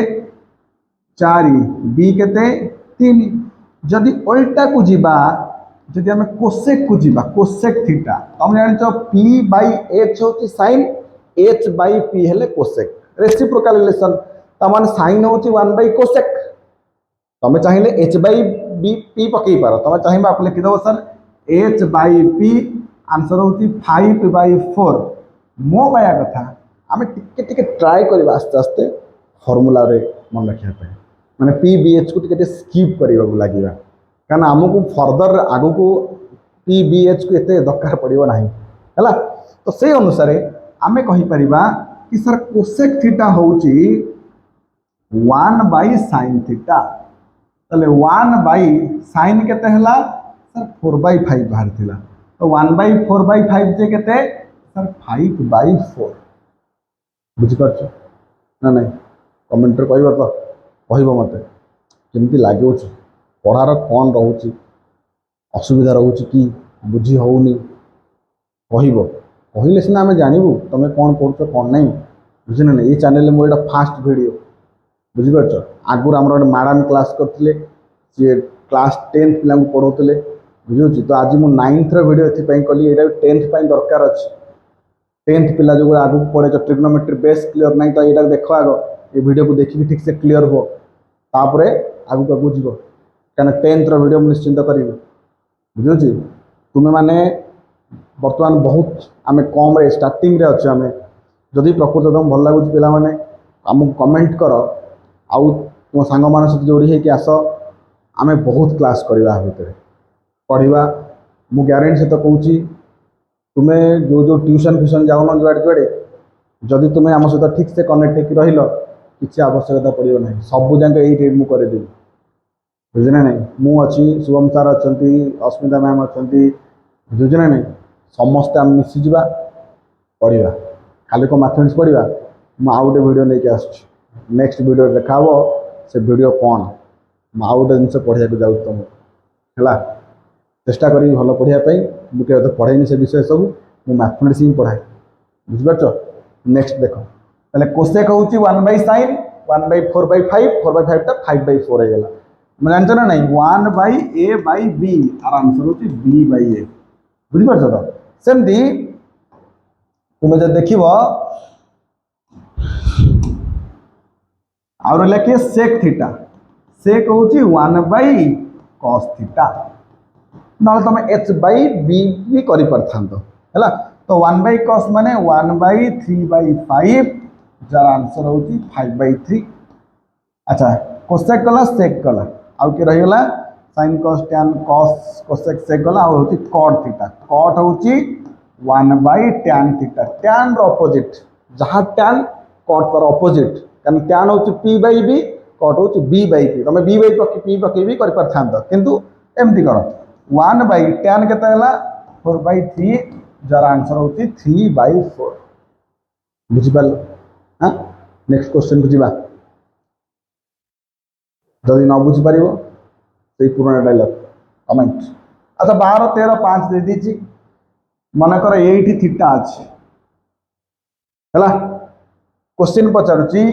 4 बी केते 3 जदि उल्टा को जीवा जदि आम कोसेक को जीवा कोसेक थीटा तुम जान पी बाई एच हूँ साइन एच बाई पी हेले कोसेक रेसिप्रोकल रिलेशन तमान साइन हूँ 1 बाई कोसेक तुम चाहिए एच बाई बी पी पकई पार तुम चाहिए आप लिखिदेव sir H by P answer हूँ 5 बाई 4 मो कहया कथा आम टिके ट्राए कर आस्ते आस्ते फर्मुला मन रखापी मैंने पी बी एच को टिके स्किप करने लगे कारण आमको फर्दर आग को पी बी एच को एत दरकार पड़ो ना है तो से अनुसार आम कहीपर कि सर कोसेक थीटा हूँ 1 बाई साइन थीटा ताले 1 बाई साइन केते हला सर 4 बाई 5 बाहर थिला तो 1 बाई 4 बाई 5 जे केते सर 5 बाई 4 बुझी पाछो ना नहीं कमेंट रे कहबो तो कहबो मते केमती लागोछ पढ़ार कौन रोचे असुविधा रोचे कि बुझी होनी कहबो कहले सिना आम जानबू तुम कौन पढ़ुछ कौन नहीं बुझे ना ये चैनल मोर एटा फास्ट वीडियो बुझीपार आगुरी आम गोटे मैडम क्लास करते सी क्लास 10th पिला पढ़ाते बुझे तो आज मुझे 9th वीडियो ये कली ये 10th दरकार अच्छे 10th पिला जो आगू पढ़े ट्रिग्नोमेट्री बेस क्लीयर ना तो यहाँ देख आग ये वीडियो को देखिए ठीक से क्लीयर हो तापर आगू आगू जीव क्या 10th वीडियो मुझे निश्चिंत करी बुझे तुम्हें मैंने बर्तमान बहुत आम कम स्टार्टिंग रे अच्छे आम जदि प्रकृत तुम भल लगुच पे आमको कमेंट कर आउ तुम सांग मान सहित जोड़ी होकि आस आम बहुत क्लास करवा भितर पढ़ा मु ग्यारंटी सहित कहूँ तुम्हें जो जो ट्यूशन फ्यूशन जाऊन जुआड़े जुआड़े जदि तुम्हें आम सहित ठीक से कनेक्ट हो रही किसी आवश्यकता पड़ो ना सबू जाक ये मुझे करदेवी बुझे ना नहीं मुझी शुभम सार अच्छा अस्मिता मैम अच्छा बुझे ना नहीं समस्ते आम मिशीजा पढ़ा खाली को मैथमेटिक्स पढ़ा मुझे आउ गोटे वीडियो लेके आस नेक्स्ट वीडियो देखा से वीडियो कौन मुझे आउ गोटे जिन पढ़ा जाऊँ तुमको है चेष्टा करी भल पढ़ाई मुझे तो पढ़ेनी से विषय सब मुझे मैथमेटिक्स ही पढ़ाए बुझिपार नेक्स्ट देख ताले कोसेक हूँ 1 by sine 1 by 4 by 5 4 by 5 टा 5 बाई 4 होगा मैं जानते ना नहीं 1 बाई ए बाई बी तार आंसर हूँ बी बाई ए बुझिपार तो सेमती तुम्हें जब देख आउ रहा किए सेक थीटा सेक हूँ 1/cos थीटा ना तुम एच बै बी भी कर तो 1/cos माने 1/3/5 जार आंसर हूँ 5/3। अच्छा कोसेक गला सेक गला आउ कि रहीगला sin cos tan cos cosec sec गला आउ हूँ cot थीटा cot हूँ 1/tan थीटा tan रो अपोजिट जहाँ tan cot तर अपोजिट कारण tan हूँ p/b cot हूँ b/p तुम b/p पकई भी कर किंतु एमती कर 1/tan के 4/3 जार आंसर हूँ 3/4 बुझिपार। हाँ नेक्स्ट क्वेश्चन को जीवा जदि न बुझीपर से पुराना डायलॉग कमेंट। अच्छा 12 13 5 दे दीची मनकर ये थीटा अच्छे है क्वेश्चन पचारुची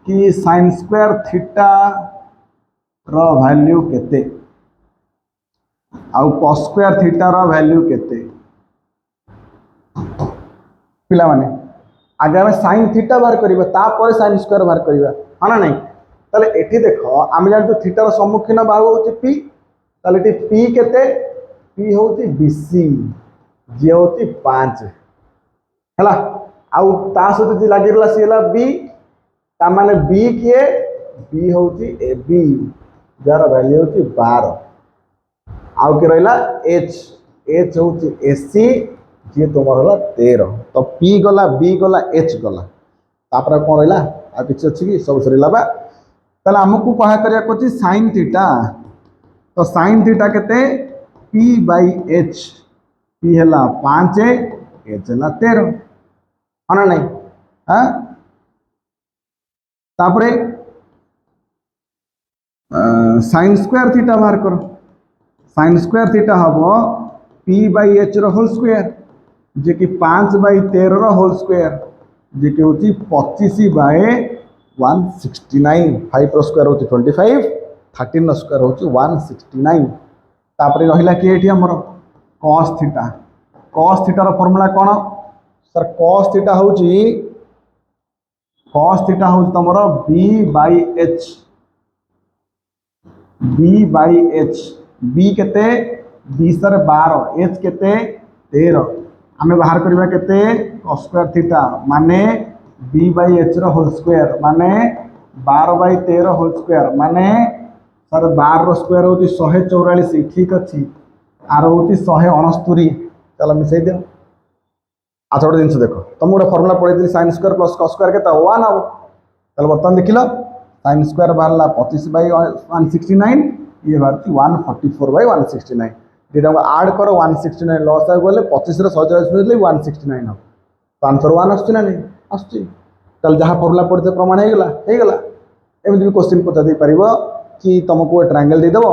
कि sin स्क्वायर थीटा रो वैल्यू केते आउ cos स्क्वायर थीटा रो वैल्यू केते पिला माने आगे आम sin थीटा बाहर करिबा तापर sin स्क्वायर बाहर करिबा हाँ ना नहीं ताले एठी देखो आम जान थीटार सम्मुखीन बाहु हूँ पी ताले पी केते पी हूँ बीसी जी हूँ 5 है आउ ता सहित जी लगे सी है बी ता माने बी किए बी हूँ ए बी जार वैल्यू हूँ 12 आउ कि रहा एच एच हूँ एसी जी तुम है 13 तो पी गला बी गला एच गला तापर कौन रहा आ किसी अच्छी कि सब सरला बा ताले आमको कहा करिया sin थीटा तो sin थीटा केते p/h p है 5 h है 13 हाँ ना नहीं हाँ तापरे sin स्क्वायर थीटा बाहर करो sin स्क्वायर थीटा हम p/h होल स्क्वायर जे कि 5/13 होल स्क्वायर जे कि हूँ 25/169 5 स्क्वायर हूँ 25 13 स्क्वायर हूँ 169 तापर रहा कि आमर cos थीटा cos थीटार फर्मूला कौन सर cos थीटा हूँ तुम b/h b/h b केते 20 12 h केते 13 आमे बाहर करबा केते cos स्क्वायर थीटा माने b/h रो होल स्क्वायर माने 12/13 होल स्क्वायर माने सर 12 रो स्क्वायर होती 144 ठीक अच्छी आर होती 169 चलो मिसई दियो। अच्छा गोटे जिन देख तुम गोटे फर्मुला पढ़ी sin square plus cos square के 1 हम चलो बर्तमान देख लो sin स्क्वायर बाहर 25/169 ये बाहर 144/169 दुटा आड कर 169 लस गले 25 140 169 हम तो आंसर 1 आसना नहीं आसल जहाँ फर्मुला पढ़ते प्रमाण होगला एमती भी क्वेश्चन पचार पार कि तुमको ट्रायंगल देदेव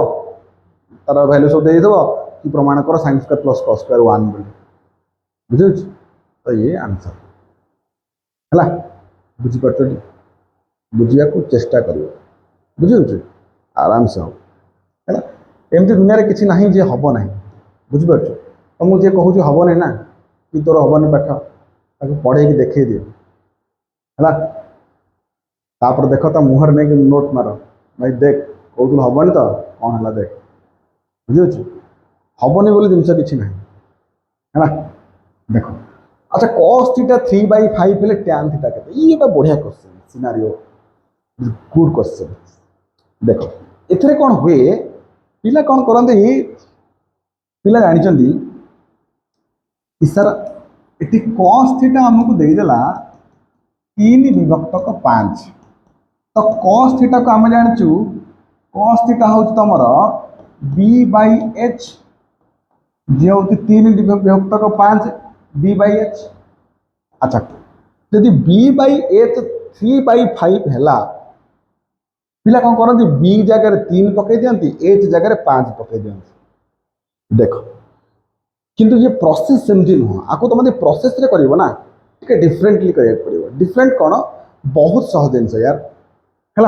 तार भैल्यू सब देदेव कि प्रमाण कर sin square plus cos square 1 बुझे तो ये आंसर है बुझीपार बुझा को चेष्टा कर बुझे आराम से हम है एमती दुनिया रे किसी ना जे हम ना बुझीपार तुमको जी कहूँ हम नहीं ना कि तोर हमनी पाठ ताको पढ़े देखे दियो है तापर देख तो मुहर नहीं नोट मार भाई देख कौन हमनी तो कौन है देख बुझे हमनी बोली जिनस किसी ना है देख अच्छा cos थीटा 3/5 हेले tan थीटा केते ये बा बढ़िया क्वेश्चन सिनारियो गुड क्वेश्चन देख एथरे कौन हुए पिला कौन करते पिला जानते सर ये cos थीटा आमको देदेला 3/5 तो cos थीटा को आम जानचु cos थीटा हूँ तुम b/h जी हूँ 3/5 b/h अच्छा जदि b/h 3/5 है पिला कौन करती बी जगह 3 पकई दिखती एच जगह 5 पकई दिखती देख किंतु ये प्रोसेस सेमती नुह आपको तुम प्रोसेस रे कर ना डिफरेंटली करा डिफरेंट कौन बहुत सहज जिन यार है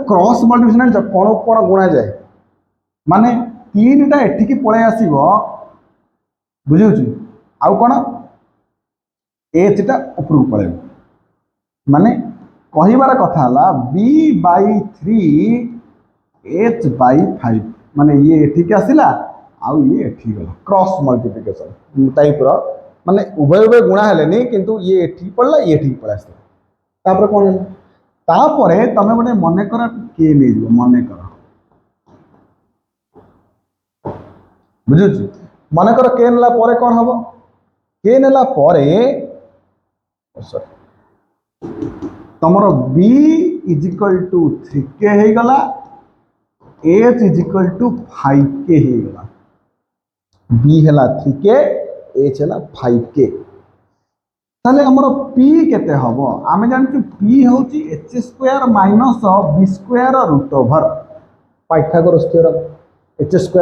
क्रॉस मल्टिप्लिकेशन कौन कौन गुणा जाए माने 3टा एठिकी पलि आसो बुझे आउ कौन एचटा उपरको पलैब माने कहिबार कथा हला b/3h/5 माने ये एठी के आसिला आउ ये एठी गला क्रॉस मल्टीप्लिकेशन टाइप रो माने उभय उभय गुणा हेलेनी किंतु ये एठी पड़ला ये एठी पड़ा आसिला तापर कोन होला तापरे तमे बने मने कर के नै जो मने कर बुझुची मने कर के नेला परे कोन हबो के नेला परे सॉरी तमरो b = 3k हे गला h = 5k हे गला b हेला 3k h हेला 5k ताले हमरो p केते हबो आमे जानछु p होची h² - b² √over Pythagoras theorem h² -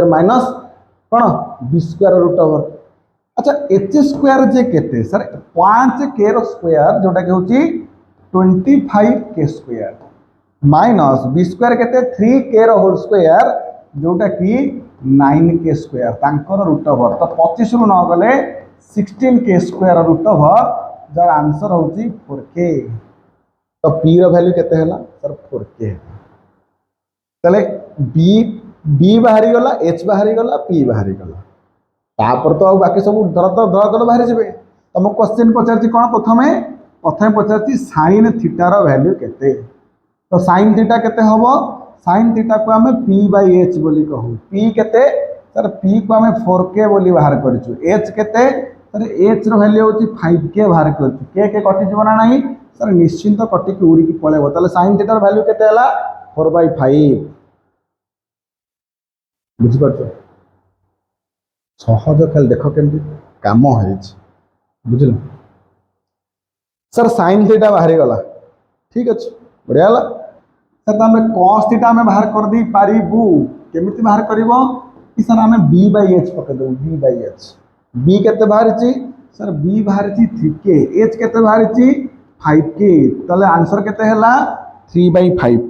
कोन b² √over अच्छा h² जे केते सर 5k रो स्क्वायर जोटा के होची 25k² माइनस b² केते 3k रो होल स्क्वायर जोटा की 9k² तांकर √over तो 25 रु न गले 16k² √over जार आंसर होची 4k तो p रो वैल्यू केते हला सर 4k तले b बाहरी गला h बाहरी गला p बाहरी गला तापर तो बाकी सब धर बाहरी जबे तुम क्वेश्चन पचारछि कोन प्रथमे पचारछि sin थीटा रो वैल्यू केते तो sin थीटा केते हबो sin थीटा को हमें p/h बोली कहू p केते सर p को हमें 4k बोली बाहर करछु h केते सर h रो वैल्यू होची 5k बाहर करछु के कटि जीव ना नहीं सर निश्चिंत कटि की उड़ी की पळेबो ताले sin थीटा रो वैल्यू केते हला 4/5 बुझि परछो सहज खेल देख केमती काम होइछ बुझिल सर sin थीटा बाहरी गला ठीक अछि बढ़िया हला सर तमे cos थीटा में बाहर कर दी पारिबू केमिति बाहर करबो कि सर हमें b/h पके दो b/h b केते बाहर छी सर b बाहर छी 3k h केते बाहर छी 5k तले आंसर केते हला 3/5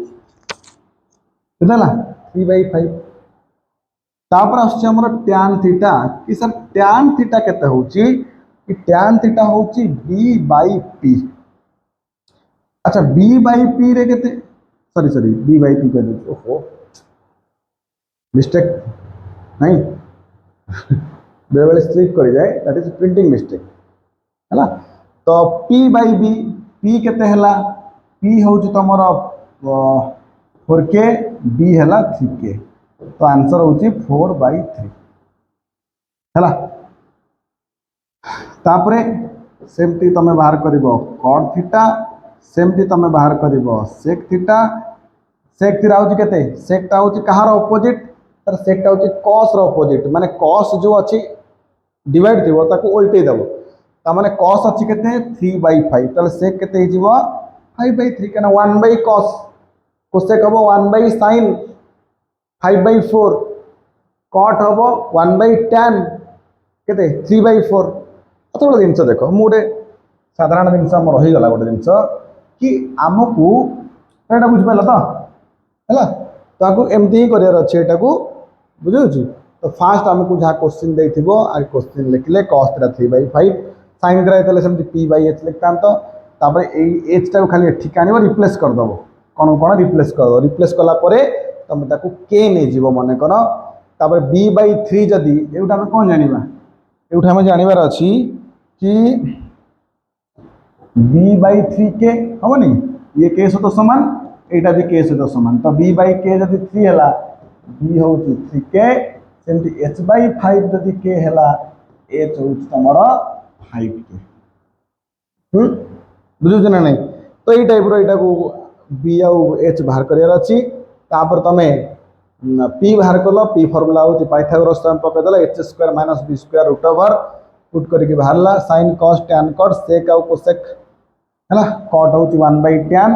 केतेला 3/5 तापर आछे हमर tan थीटा कि सर tan थीटा केते होची कि tan थीटा होची b/p अच्छा b/p रे केते सॉरी b/p कर दो ओहो मिस्टेक नहीं बेले बेले स्लिप कर जाए दैट इज प्रिंटिंग मिस्टेक हैला तो p/b p केते हला p होची तमरो 4k b हला 3k तो आंसर होची 4/3 हैला तापरे सेमती तमे बाहर करिवो cot थीटा सेमती तमे बाहर करिवो sec थीटा होची केते sec ता होची कहार ऑपोजिट तर sec ता होची cos रो ऑपोजिट माने cos जो अछि डिवाइड दिवो ताको उल्टे दबो ता माने cos अछि केते 3/5 तले sec केते हि जीवो 5/3 केना 1/cos cosec हबो 1/sin 5/4 cot हबो 1/tan केते 3/4 अतोड़ दिन देखो मुझे साधारण दिन रही गला गोटे दिन कि आमको एटा बुझ पाइल तो है तो एमती ही करार अच्छे यहाँ बुझे तो फास्ट आमको जहाँ क्वेश्चन देथिबो आगे क्वेश्चन लिखले cos थीटा 3/5 sin थीटा सेमती p/h लिखता तापर एच टाको खाली ठीक आनिबो रिप्लेस कर दबो कोन रिप्लेस कर दो रिप्लेस कला परे तुम ताको के नै जीवो मने कर तापर b/3 जदी एउटा हम कोन जानिबा एउटा हम जानिबार अछि कि b/3k हमनी ये k सहित समान एटा भी k सहित समान तो b/k जदी 3 हला b होची 3k सेमती h/5 जदी k हला h होची तमरो 5k बुझु ना नहीं तो ई टाइप रो एटा को b आ h बाहर करियार अछि तापर तमे p बाहर करलो p फार्मूला होची पाइथागोरस थ्योरम पके देला h² - b² √over पुट करके बाहरला sin cos tan cot sec आ cosec हैला cot होची 1/tan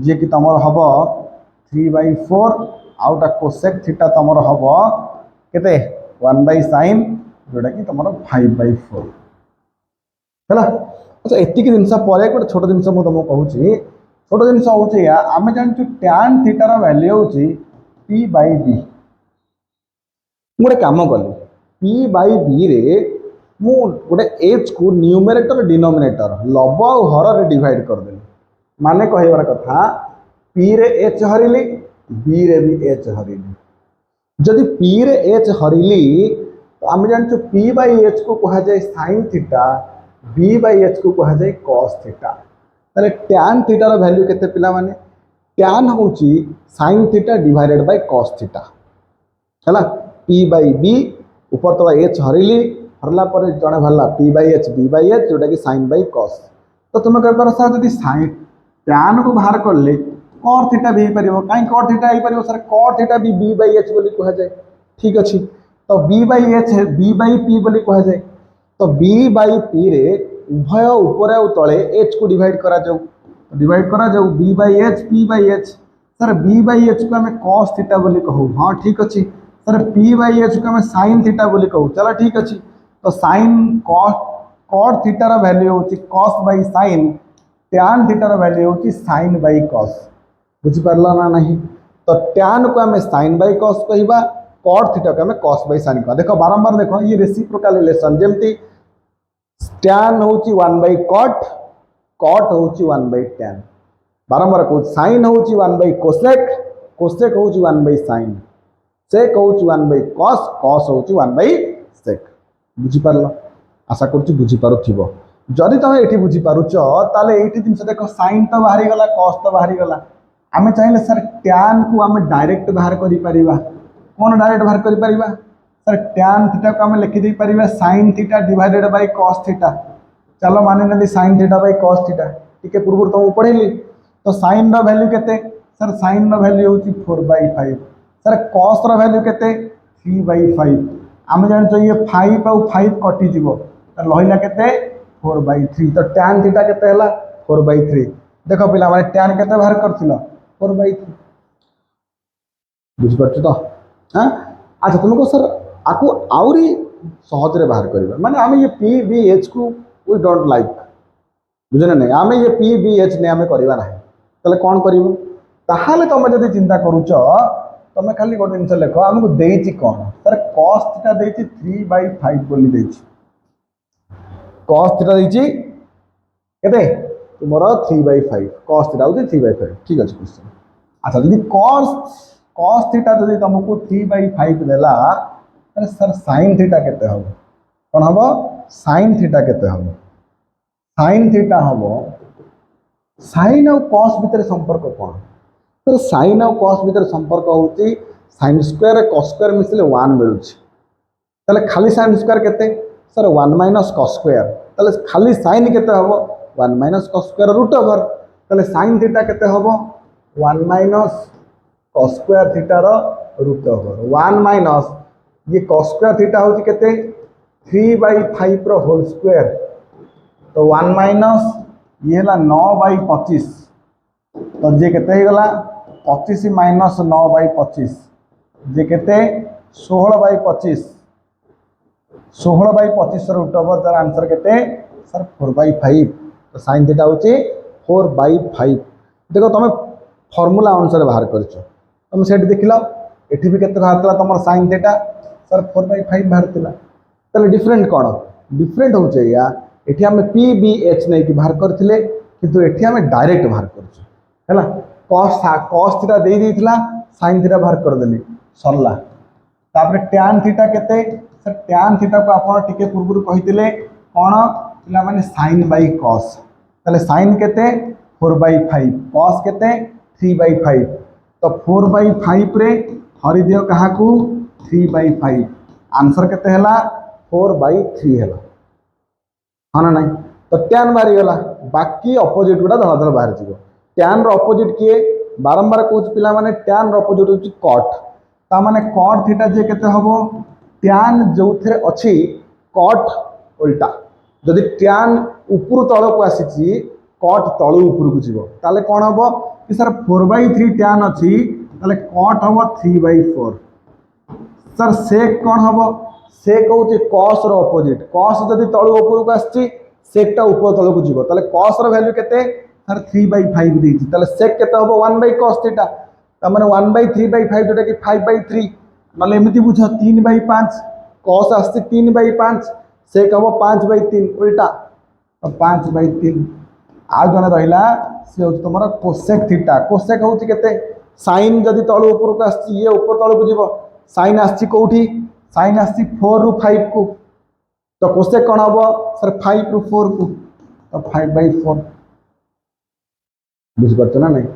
जे कि तमर हबो 3/4 आउटा cosec थीटा तमर हबो केते 1/sin जोटा कि तमर 5/4 हैला अच्छा एति कि दिनसा परे एक छोट दिनसा मु तुमको कहूची छोट दिनसा होची या आमे जानछु tan थीटा रा वैल्यू होची p/b मोरे काम कली p/b रे मु गोटे h को न्यूमरेटर डिनोमिनेटर लब और हर रे डिवाइड कर देली माने कहबार कथा पी रे एच हरिली बी रे भी एच हरिली जदि पी रे एच हरिली तो आम जानचु पी बाई एच को कह जाए sine theta B by H को कह जाए कॉस थीटा ताले टैन थीटार वैल्यू केते पिला माने टैन होची sine theta divided by cos theta है पी बाई बी ऊपर तला एच हरिली हरला पर जड़े भरला पी बाई एच जोटा कि साइन बाई कॉस तो तुम कह पार सर जब साइन टैन को बाहर कर ले कॉट थीटा भी पार कहीं कॉट थीटा हो पार सर कॉट थीटा भी बी बाई एच बोली कह जाए ठीक अच्छे तो B by H B by P बोली कह जाए तो बी बाई पी रे उभय ऊपर आ तले एच को डिवाइड करा जाऊ B by H P by H sir B by H को आम कॉस थीटा बोली कहू हाँ ठीक अच्छे सर पी बाई एच को आम साइन थीटा बोली कहू चलो ठीक अच्छे तो साइन कॉट थीटार वैल्यू होची कॉस बाई साइन टैन थीटार वैल्यू होची साइन बाई कॉस बुझिपारा ना नहीं तो टैन को आम साइन बाई कॉस कहवा कॉट थीटा को आम कॉस बाई साइन कह देख बारंबार देख ये रेसिप्रोकाल रिलेशन जमती टैन होची 1 बाई कॉट कॉट होची 1 बाई टैन बारंबार कहूँ साइन होची 1 बाई कोसेक कोसेक होची 1 बाई साइन सेक होची 1 बाई कॉस कॉस होची 1 बाई सेक बुझिपार आशा करुच्ची बुझिपारुथिबो जदि तुम ये बुझीपारुच ताले ये जिन देख साइन तो बाहरी गला कॉस तो बाहरी गला आम चाहिए सर टैन को आम डायरेक्ट बाहर कर कौन डायरेक्ट बाहर कर सर टैन थीटा को आम लिखिदे पार sine theta divided by cos theta चलो मान ना sine theta by cos theta टी पूर्व तुमको पढ़ेली तो साइन वैल्यू के सर साइन वैल्यू हूँ 4/5 सर कॉस वैल्यू के 3/5 आम जान ये 5 आउ 5 कटिज रहा के 4/3 तो टैन थीटा के 4/3 देख पिला माने टैन के बाहर कर 4/3 बुझिपार तो हाँ अच्छा तुमको सर आपको आउरी सहज बाहर करवा माने आम ये पी बी एच को वी डोंट लाइक बुझे ना आम ये पी बी एच ने आम करवा ना ताले कौन करूँ ताहले तुम जब चिंता करुच तुम खाली गोटे जिन लेख आमको देती कौन सर कॉस थीटा देती 3/5 बोली देती कॉस थीटा देती केते तुमर 3/5 कॉस थीटा होती 3/5 ठीक अच्छे क्वेश्चन अच्छा जब कॉस थीटा जब तुमको 3/5 देला सर साइन थीटा केते हम कौन हम साइन थीटा केते हम साइन थीटा हम साइन और कॉस भितर संपर्क कौन सर साइन और कॉस भितर संपर्क होची साइन स्क्वायर कॉस स्क्वायर मिसले 1 मिलुची ताले खाली साइन स्क्वायर केते सर 1 माइनस कॉस स्क्वायर ताले खाली साइन केते हम 1 minus cos square root over ताले साइन थीटा केते हम 1 माइनस कॉस स्क्वायर थीटार रूट ओवर 1 माइनस ये कॉस स्क्वायर थीटा होची केते 3/5 रो होल स्क्वायर तो 1 माइनस ये है 9/25 तो जे केते ही गला 25 माइनस 9/25 जे केते 16/25 16/25 रूट ओवर तार आंसर केते सर 4/5 तो साइन थीटा होची 4/5 देखो तुम फॉर्मूला अनुसार बाहर करछ तुम सेट देखिल एठी भी केते बाहर तुम साइन थीटा सर 4/5 बाहर तिला ताले डिफरेंट कौन डिफरेंट हो या एठी हम पी बी एच नहीं कि बाहर करथिले किंतु एठी हम डायरेक्ट बाहर करछ हैला कॉस थीटा दे देथिला साइन थीटा बाहर कर देली सरला तापर टैन थीटा केते सर टैन थीटा को आपण टिके पूर्व कहितिले कोन पिला माने साइन बाय कॉस ताले साइन केते 4/5 कॉस केते 3/5 तो 4/5 रे हरि दियो कहा को 3/5 आंसर केते हला 4/3 हला हाँ ना नहीं तो टैन बाहरी गला बाकी अपोजिट गुड़ा धड़ा धड़ बाहर जीव टैन रो अपोजिट किए बारंबार कहूँ पिला माने टैन रो अपोजिट होची कॉट ता माने कॉट थीटा जे केते हबो टैन जो थे अच्छी कॉट उल्टा जदि टैन ऊपर तल को आसी कॉट तलू ऊपर को जीव ताले कौन हम कि सर 4/3 टैन अच्छी ताले कॉट हम 3/4 सर सेक कौन हम सेक हूँ कॉस रो अपोजिट कॉस जदि तलू ऊपर को आसी सेकटा ऊपर तल को जीव ताले कॉस रो वैल्यू केते सर 3/5 देती ताले सेक केते हम 1/cos थीटा तार 1/3/5 जोटा कि 5/3 ना एमती बुझ 3/5 कॉस आसती 3/5 सेक हम 5/3 उल्टा तो 5/3 आ जने रहिला सी हूँ तुम कोसेक थीटा कोसेक हूँ के साइन जदि तल ऊपर को आसी ये ऊपर तल को जीव साइन आसी कौटी साइन आसी 4 ରୁ 5 को तो कोसेक कौन हम सर 5 ରୁ 4 को तो 5/4 बुझीपार ना नहीं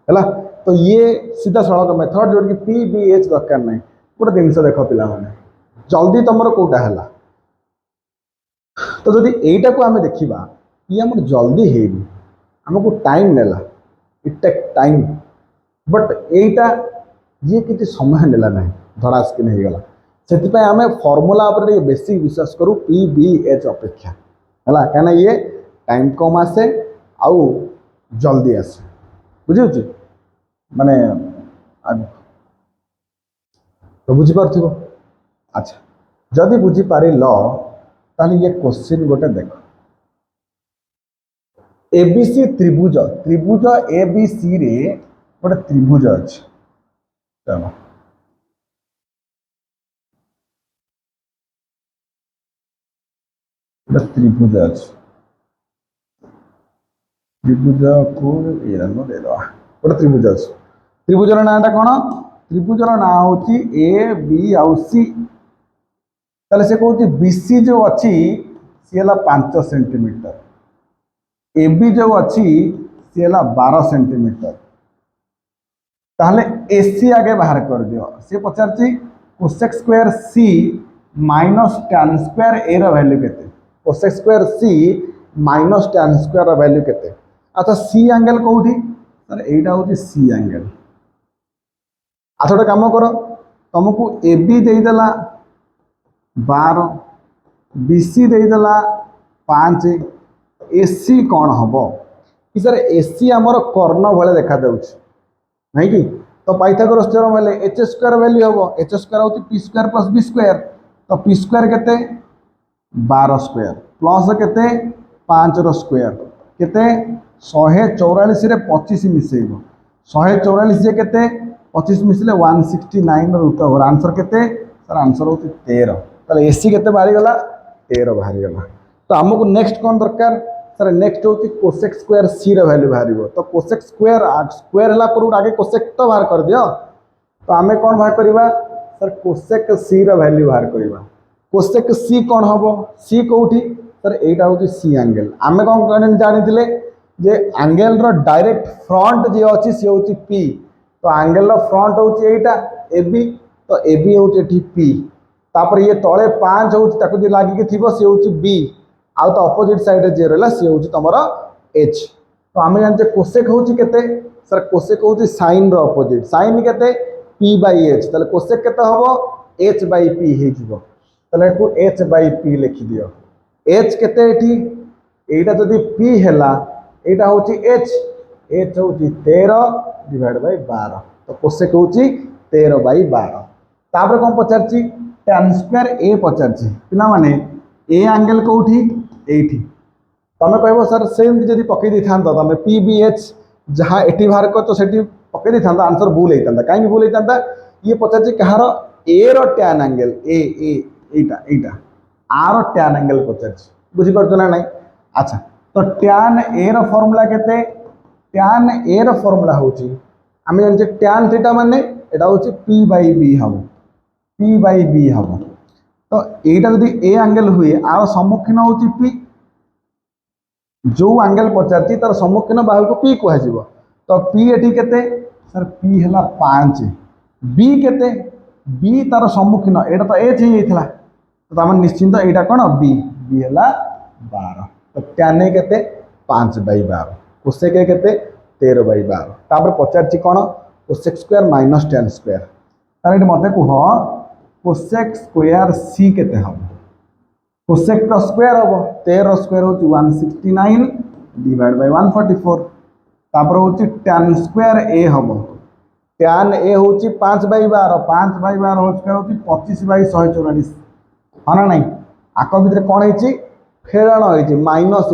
है तो ये सीधा सड़क मेथड जो कि पी बी एच दरकार नहीं गोटे जिन देख पिला जल्दी तुम कौटा है तो जदि यहीटा को आम देखा ये आम जल्दी है आमको टाइम नेला इट टेक टाइम बट यहीटा ये किसी समय नेला ना धड़ास कि नहीं गला से आम फर्मूला बेसी विश्वास करूँ पी बी एच अपेक्षा है कहीं ये टाइम कम आसे आउ जल्दी आसे बुझे माने तो बुझीपार अच्छा जदि बुझीपार ताली ये क्वेश्चन गोटे देख एबीसी त्रिभुज त्रिभुज एबीसी रे गोटे त्रिभुज अच्छे चलो त्रिभुज अच्छे त्रिभुज को गोटे त्रिभुज अच्छे त्रिभुजर नाटा कौन त्रिभुजर ना हूँ ए बी आउ सी ताले से कहूँ बीसी जो अच्छी सी है 5 सेंटीमीटर ए बी जो अच्छी सी है 12 सेंटीमीटर ताहले एसी आगे बाहर कर दियो सी पचार कोसेक स्क्वायर सी माइनस टैन स्क्वायर ए वैल्यू केते कोसेक स्क्वायर सी माइनस टैन स्क्वायर वैल्यू केते अच्छा सी एंगल कौटी सर एटा हूँ सी एंगल अच्छा गोटे कम कर तुमको ए बी देदेला 12 बीसी देदेला 5 एसी कौन हम कि सर एसी आमर कर्ण भाई देखा नहीं कि तो पाइथागोरस थ्योरम वाले एच स्क्वायर वैल्यू हम एच स्क्वायर हूँ P square plus B square तो पी स्क्वायर केते 12 स्क्वायर प्लस केते 5 रो स्क्वायर केते 144 रे 25 मिसेब 144 केते 25 मिसले 169 रूट ओवर आंसर केते सर आंसर हूँ 13 ताले एसी केते बाहरी गला 13 बाहरी गला तो हमको नेक्स्ट कौन दरकार सर नेक्स्ट हूँ कोसेक स्क्वायर सी रो वैल्यू बाहर तो कोसेक स्क्वायर स्क्वायर है पर आगे कोसेक तो बाहर कर दियो तो आम कौन बाहर करवा सर कोसेक सी रो वैल्यू बाहर करवा कोसेक सी कौन हम सी कौटी सर एटा हूँ सी एंगल आम कौन जानी जे एंगल रो डायरेक्ट फ्रंट जी अच्छी सी हूँ पी तो एंगल रो फ्रंट हूँ एटा ए बी तो ए बी हूँ पी तापर ये तले 5 हूँ लगिक थी सी हूँ बी आउ तो अपोजिट साइड जे रहा सी हूँ तुम एच तो आम जानते कोसेक हूँ के सर कोसेक हूँ साइन अपोजिट साइन के पी बाई एच ताले कोसेक के हम एच बाई पी हो एच बाई पी लिखि दियो एच केटा जदि पी है यहाँ हूँ एच एच हूँ 13 डिवाइड बाई 12 तो कोसेक हूँ 13/12 तापर कौन पचार टैन स्क्वायर ए पचार पिला माने ए एंगल कौटी एठी तुम कह सर सेमती जब पकई था तुम पी बी एच जहाँ एटी बाहर कर तो सेठी पकई था आंसर भूल होता कहीं भूल होता ये पचार कहार ए रो tan angle Etah are tan angle पचार बुझीपार ना नहीं अच्छा तो टैन ए रो फॉर्मूला केते टैन ए रो फॉर्मूला होची आम जानते टैन थीटा माने एटा होची पी बाई बी हम पी बाई बी हम तो यहाँ जब ए एंगल हुए आर सम्मुखीन हूँ पी जो एंगल पचार तार सम्मुखीन बाहु को पी कह तो पी एटी केते सर पी है 5 बी केते बी तार सम्मुखीन यहाँ तो एच ही होता तो आम निश्चिंत यहाँ कौन बी बी है 12 तो टैन ए केते 5/12 कोसेक ए केते 13/12 तापर पचार कौन cosec square minus tan square तार ये मत कह कोसेक स्क्वायर सी केते हम कोसेक रो स्क्वायर हम 13 स्क्वायर हूँ 169 डिवाइड बाय 144 तापर हूँ टैन स्क्वायर ए हम टैन ए हूँ 5/12 5/12 होल स्क्वायर हूँ 25/144 हाँ ना नहीं आक भितर कौन है फेरण हो माइनस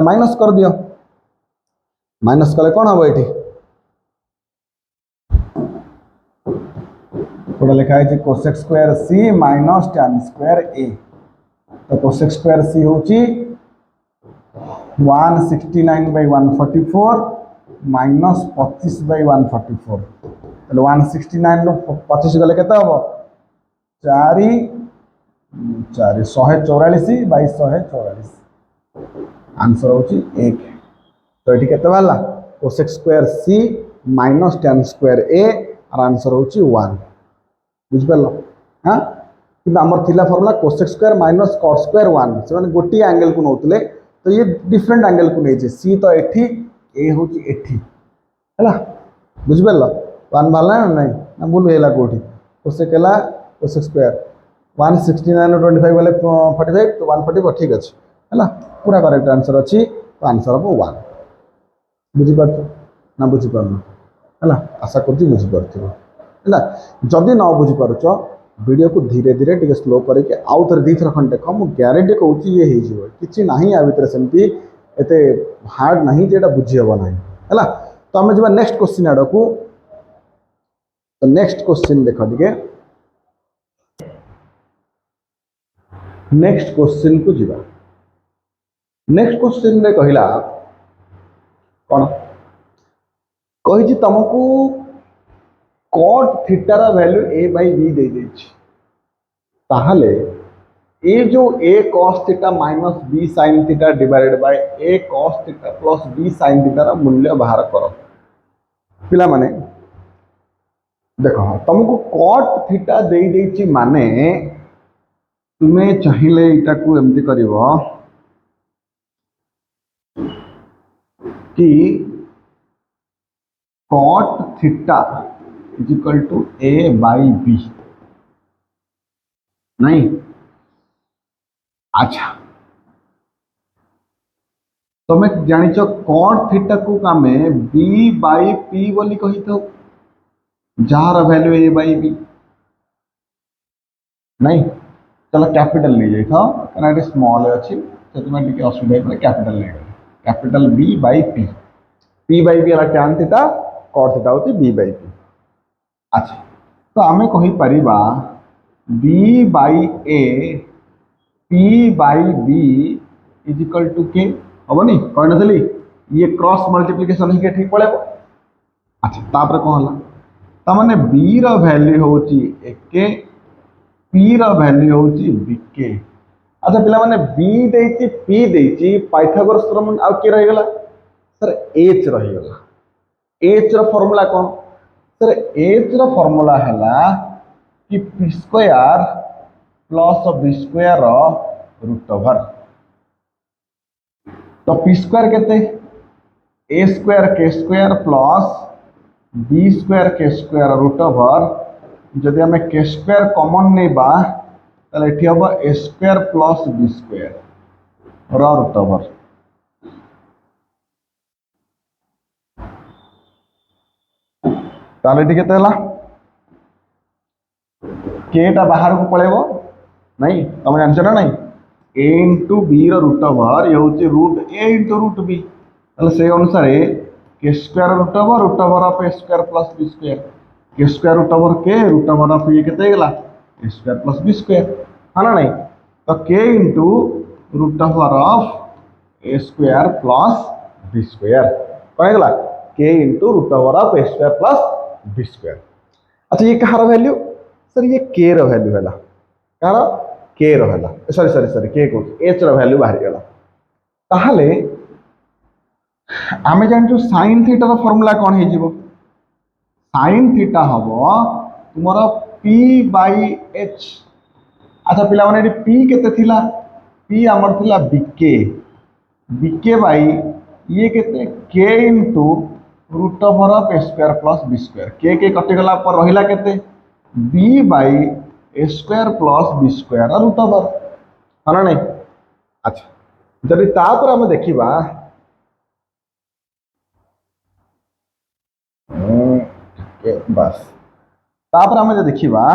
माइनस कर दियो माइनस कले कौन हम ये थोड़ा लिखा है कोसेक स्क्वायर सी माइनस टैन स्क्वायर ए तो कोसेक स्क्वायर सी हूँ 169/144 माइनस 25/144 তাহলে 169 ରୁ 25 গলে কেতে হবো 4 4 144/144 आंसर होची 1 तो ये केते बाला कोसेक स्क्वायर सी माइनस tan स्क्वायर ए और आंसर होची 1 बुझ परलो हां कि हमर थिला formula cosec square minus cot square 1 से माने गोटी एंगल को नोतले तो ये डिफरेंट एंगल को नहीं सी तो एठी ए होची एठी हैला बुझ परलो 1 बाला नहीं ना भूल हेला कोठी कोसेक हला कोसेक स्क्वायर 169 ରୁ 25 वाले 45 तो 144 ठीक अछि हैला पूरा करेक्ट आंसर अछि तो आंसर हो 1 बुझी पारछ ना बुझी पारनो हैला आशा करछि बुझी पारथिबो हैला जदी न बुझी पारछ वीडियो को धीरे धीरे टिके स्लो करके आउ थर दी थर खन देखो मु ग्यारंटी कहूछि ये हे जिवो किछि नाही आ भीतर सेमती एते हार्ड नाही जेटा बुझी हबो नाही हैला तो हम जबा नेक्स्ट क्वेश्चन आडो को तो नेक्स्ट क्वेश्चन देखो टिके नेक्स्ट क्वेश्चन को जीवा नेक्स्ट क्वेश्चन रे कहिला कौन कही तुमको cot थीटा रा वैल्यू a by b दे देछि ताहले ए जो a cos theta minus b sin theta divided by a cos theta plus b sin theta रा मूल्य बाहर करो पिला माने देखो तुमको cot थीटा दे देछि माने तुम्हें चाहिए इटा को एमती करिवो कि cot theta is equal to a by b नहीं अच्छा तुम्हें जानिच cot थीटा को कामे b by p बोली कही तो jar value a by b नहीं चलो कैपिटल ले जाई था कना ये स्मॉल अछि तो तुम्हें टिके असुविधा पर कैपिटल ले capital b by p p by b वाला tan थीटा cot थीटा होती b by p अच्छा तो आमे कहि परिबा b by a p by b is equal to के हबनी कहन थली ये क्रॉस मल्टीप्लिकेशन ही के ठीक पळेबो अच्छा तापर कोन हला ता माने b रो वैल्यू होची एके p रो वैल्यू होची bk अच्छा पिला माने b देची p देची पाइथागोरस प्रमेय आ के रहि गेला सर h रहि गेला h रो फार्मूला कोन सर h रो फार्मूला हला कि p square plus b square root over तो p स्क्वायर केते a square k square plus b square k square root over जदि हमें k स्क्वायर कॉमन नेबा ताले एठी हबो a square plus b square root over ताले एठी केते हला k टा बाहर को पळेबो नहीं तुम जानछ ना नहीं a into b रो रूट ओवर ये होची root a into root b ताले से अनुसार k square root over of a square plus b square k square root over k root over of ये केते गेला a square plus b square हाना नहीं तो k into root over of a square plus b square कोन गेला k into root over of a square plus b square अच्छा ये कहार वैल्यू सर ये k रो वैल्यू हैला कार k रो हैला सॉरी सॉरी सॉरी k को h रो वैल्यू बाहर गेला ताहले आमे जानछु sin थीटा रो फार्मूला कोन हे जिवो sin थीटा हबो तुमरो p by h अच्छा पिला माने p केते थिला p हमर थिला bk by ये केते k into root over of a square plus b square k के कटि गला पर रहिला केते b by a square plus b square root over हाना नहीं अच्छा जदि ता पर हम देखिबा बस तापर हम देखिबा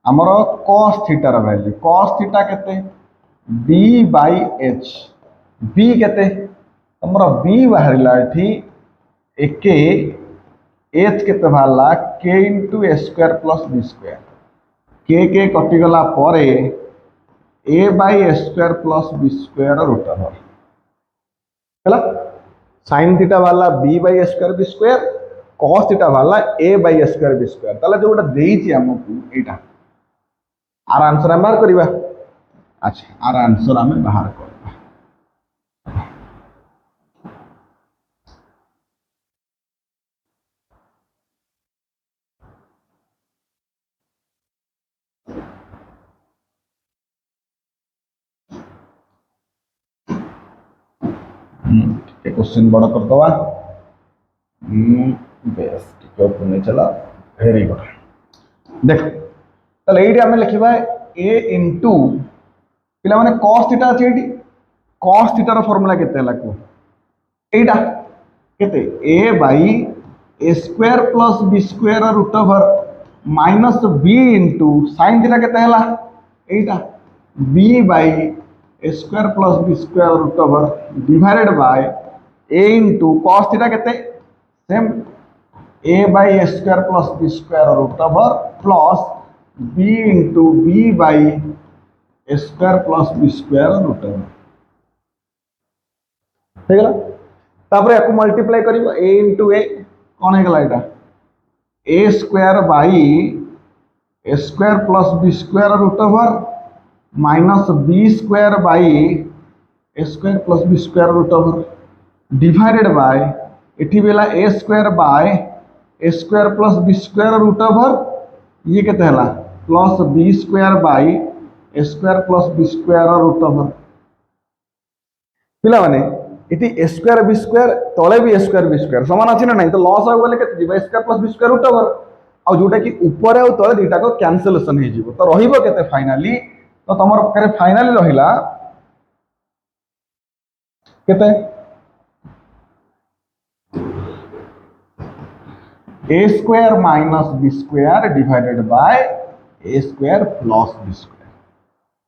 हमर cos थीटा रो वैल्यू cos थीटा केते b by h b केते हमर b बाहरला एठी एके h केते बाहरला k into a square plus b square k के कटि गला परे a by a square plus b square root over है sin थीटा वाला b by a square b square cos theta वाला a by a square b square ताला जोटा देइछि हमकु एटा आर आंसर हम बाहर करबा अच्छा आर आंसर हम बाहर करबा क्वेश्चन बड़ा कर दवा बेस टिके ऊपर नहीं चला वेरी गुड देख ताले एडी हमें लिखिबा a इनटू पिला माने cos थीटा अछि एडी cos थीटा रो फार्मूला केते हला को एटा केते a by a square plus b square root over minus b into sin theta केते हला एटा b by a square plus b square root over divided by a into cos theta केते same a by a square plus b square root over plus b into b by a square plus b square root over हे गला तापर याको मल्टीप्लाई करिवो a इनटू a कोन हे गला एटा a square by a square plus b square root over minus b square by a square plus b square root over divided by एठी बेला a square by a square plus b square root over ये केते हला plus b square by a square plus b square root over पिला माने इति a स्क्वायर b स्क्वायर तळे भी a स्क्वायर b स्क्वायर समान अछि ना नहीं तो लॉस हो गेले केते जीवा square plus b square root over आ जोटा कि ऊपर आ तळे दीटा को कैंसलेशन हे जीवो तो रहिबो केते फाइनली तो तमर पकरे फाइनली रहिला केते a square minus b square divided by a square plus b square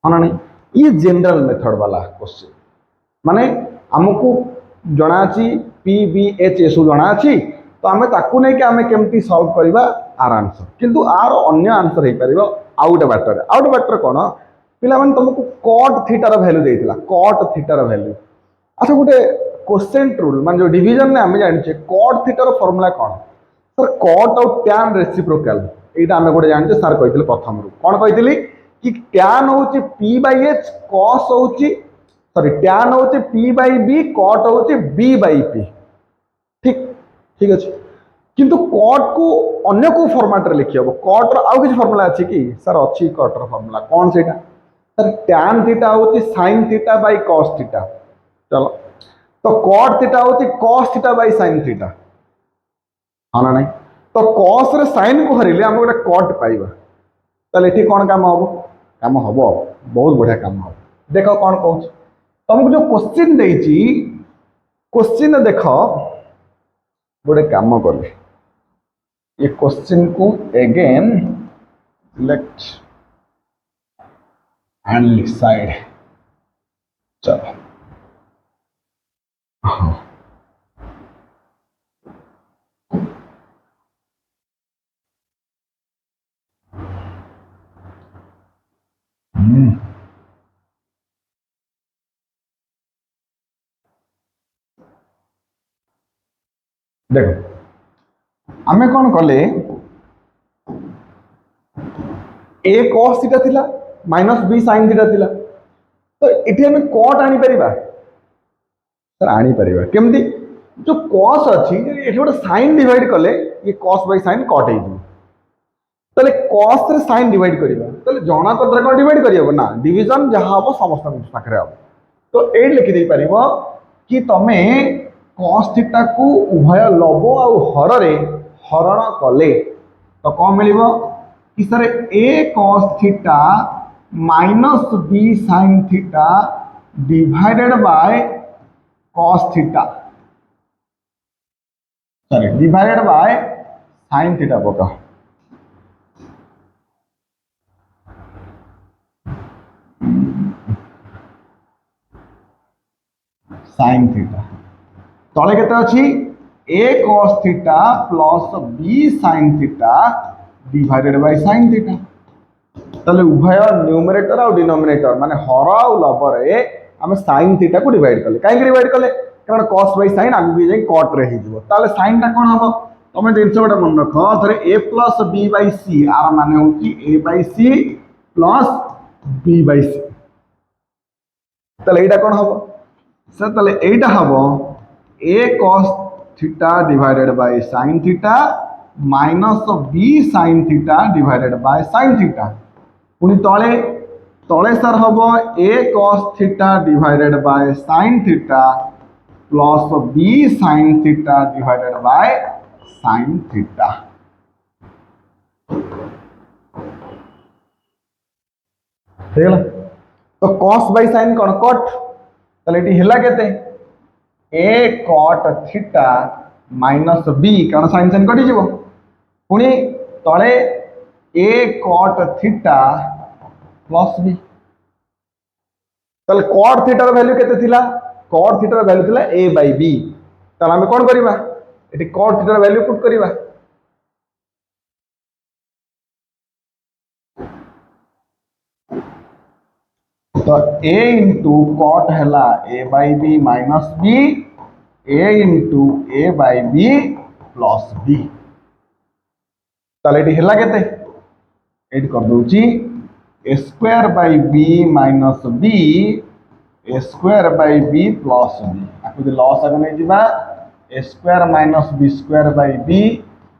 हां नहीं ये जनरल मेथड वाला क्वेश्चन माने हमकु जणा अछि p b h एसु जणा अछि तो हमें ताकू नै कि हमें केमती सॉल्व करबा आर आंसर किंतु आर अन्य आंसर हे परिबो आउट बैटर कोन पिला मन तुमको cot theta rho value देइतला cot theta rho value अच्छा गोटे क्वेश्चन रूल मान जो डिवीजन ने हमें जानि cot थीटा रो फार्मूला कोन सर cot और tan रेसिप्रोकल एटा हमें गोटे जानि सर कहितले प्रथम रू कोन कहितली कि tan होची p बाय h cos होची सॉरी tan होची p बाय b cot होची b बाय p ठीक ठीक अछि किंतु cot को अन्य को फॉर्मेट रे लिखि हबो cot रो आउ किछ फार्मूला अछि कि सर अछि cot रो फार्मूला कोन सेटा सर tan थीटा होची sin theta by cos theta चलो तो cot थीटा होची cos theta by sin theta हां नहीं तो cos रे sin को हरिले हम गोटे cot पाइबा तले एठी कोन काम हबो बहुत बढ़िया काम हबो देखो कोन कहू तुमको जो क्वेश्चन देइची क्वेश्चन देखो गोटे काम कर ये क्वेश्चन को अगेन सिलेक्ट एंड डिसाइड चलो देखो आमे कौन कले a cos थीटा थिला माइनस b sin थीटा थिला तो इथे हमें cot आनी परिबा सर आनी परिबा केमती जो cos अछि एठी गोटे sin डिवाइड कले ये cos बाय sin cot हे जी तले cos रे sin डिवाइड करिबा तले जणा को द्वारा डिवाइड करियबो ना डिवीजन जहां हो समस्त पाखरे हो तो ए लिखि दे परिबो कि तमे cos थीटा को उभय लव और हर रे हरण कले तो कौन मिलिबो कि sir a cos theta minus b sin theta divided by cos theta sorry divided by sin theta पका sin थीटा तले केते अछि a cos theta plus b sin theta divided bye sin theta तले उभय न्यूमरेटर और डिनोमिनेटर माने हर और लव रे हम sin थीटा को डिवाइड कले काहे डिवाइड कले कारण cos by sin आगु जाई cot रे हिजबो ताले sin टा कोन हबो तमे जिनस गोटे मन रख थरे a plus b by c आर माने होची a by c plus b by c ताले एटा कोन हबो सर ताले एटा हबो a cos theta divided by sin theta minus b sin theta divided by sin theta पुनी तळे तळे सर हबो a cos theta divided by sin theta plus b sin theta divided by sin theta हेला तो cos by sin cone cot तले एटी हेला केते a cot theta minus b कारण sin sin कटि जीवो पुनी तळे a cot theta plus b तले cot theta रो वैल्यू केते थिला cot theta रो वैल्यू थिला a by b तले हम कोन करिबा एटी cot theta रो वैल्यू पुट करिबा तो a into cot हैला a by b minus b a into a by b plus b ताले एटी हैला केते एटी कर दोची a square by b minus b a square by b plus b आकु जे लॉस आगे नै जिबा a square minus b square by b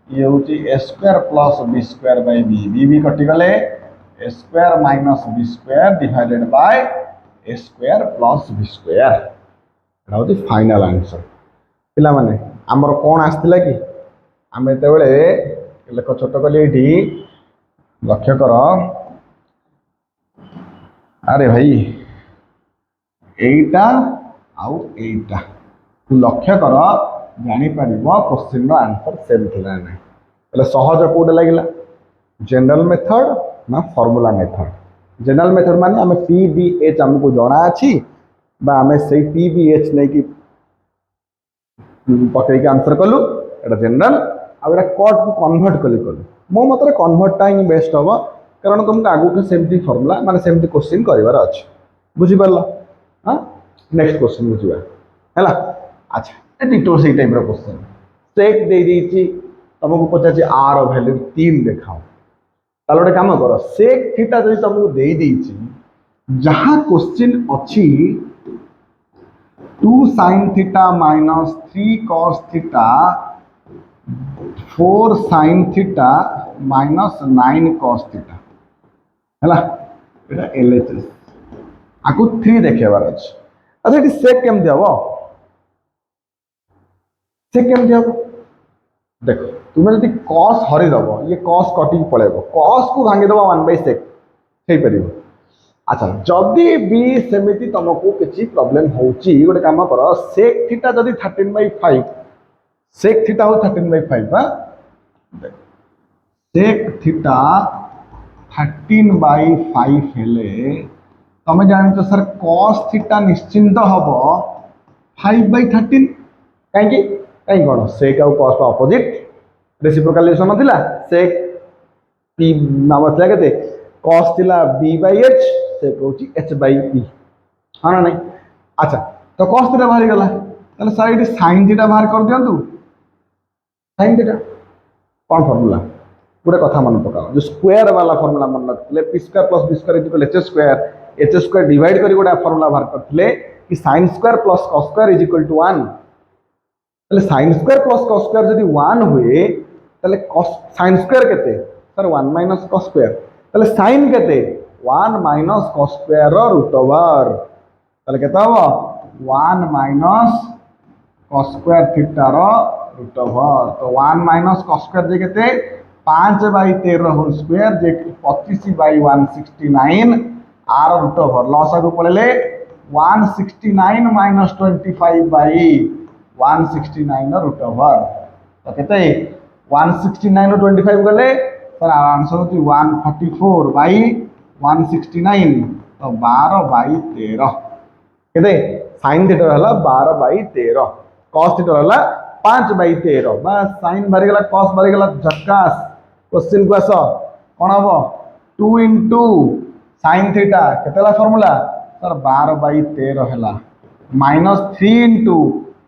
ये होची a square plus b square by b b कटि गले a square minus b square divided by a square plus b square एटा होती फाइनल आंसर पिला माने हमर कोन आस्थिला कि हम एते बेले लेख छोट कली एठी लक्ष्य कर अरे भाई एटा आउ एटा तू लक्ष्य कर जानि परिबो क्वेश्चन रो आंसर सेम थिला नै तले सहज कोड लागिला जनरल मेथड ना फार्मूला मेथड जनरल मेथड माने हमें पी बी एच हमको जणा अछि बा हमें सही पी बी एच नै कि पकई के आंसर कलु एटा जनरल आ एटा कट को कन्वर्ट कलु मो मतरे कन्वर्ट टा ही बेस्ट हबो कारण तुमको आगु के सेमती फार्मूला माने सेमती क्वेश्चन करिवार अछि बुझि परला हां नेक्स्ट क्वेश्चन बुझिबा हैला अच्छा ए डिटो से टाइप रो क्वेश्चन सेक दे दीची तुमको पचाची आर वैल्यू 3 देखाओ ताले गोटे काम कर सेक थीटा जदि तुमको दे दीची जहां क्वेश्चन अछि 2 sin theta minus 3 cos theta 4 sin theta minus 9 cos theta हैला एटा एलएचएस आकु 3 देखेबार अछि अच्छा एटी सेक केम देबो सेक केम देबो देखो तुम यदि cos हरि दबो ये cos कटि पळेबो cos को भांगी दबो 1/sec सही परिबो अच्छा जदी भी सेमिति तुमको किछि प्रॉब्लम होची गोटे काम कर sec थीटा जदी 13/5 sec थीटा हो 13/5 हां sec थीटा 13/5 हेले तमे जानि तो सर cos थीटा निश्चिंत हबो 5/13 काहे कि काहे कोन sec और cos का ऑपोजिट रेसिप्रोकल रिलेशन नथिला sec p नाम थिला केते cos थिला b by h sec होची h by p हां ना नहीं अच्छा तो cos थीटा बाहर गला तले सर एटी sin थीटा बाहर कर दियंतु sin थीटा कोन फार्मूला पूरा कथा मन पकाओ जो स्क्वायर वाला फार्मूला मन रखले p square plus b square equal h square divide करी गोटा फार्मूला बाहर करथले कि sin square plus cos square is equal to 1 तले sin square plus cos square जदी 1 हुए तले cos sin स्क्वायर केते सर 1 minus cos स्क्वायर तले sin केते 1 minus cos स्क्वायर रो रूट ओवर तले केता हो 1 minus cos स्क्वायर थीटा रो रूट ओवर तो 1 minus cos स्क्वायर जे केते 5/13 होल स्क्वायर जे 25/169 आर रूट ओवर लॉस आगु पळेले 169 minus 25/169 रूट ओवर तो केते 169 रो 25 गले सर आंसर होती 144/169 तो 12/13 केते sin थीटा हला 12/13 cos थीटा हला 5/13 बस sin भरी गला cos भरी गला झक्कास क्वेश्चन को आस कोन हबो 2 into sin थीटा केतेला फार्मूला सर 12/13 हला -3 into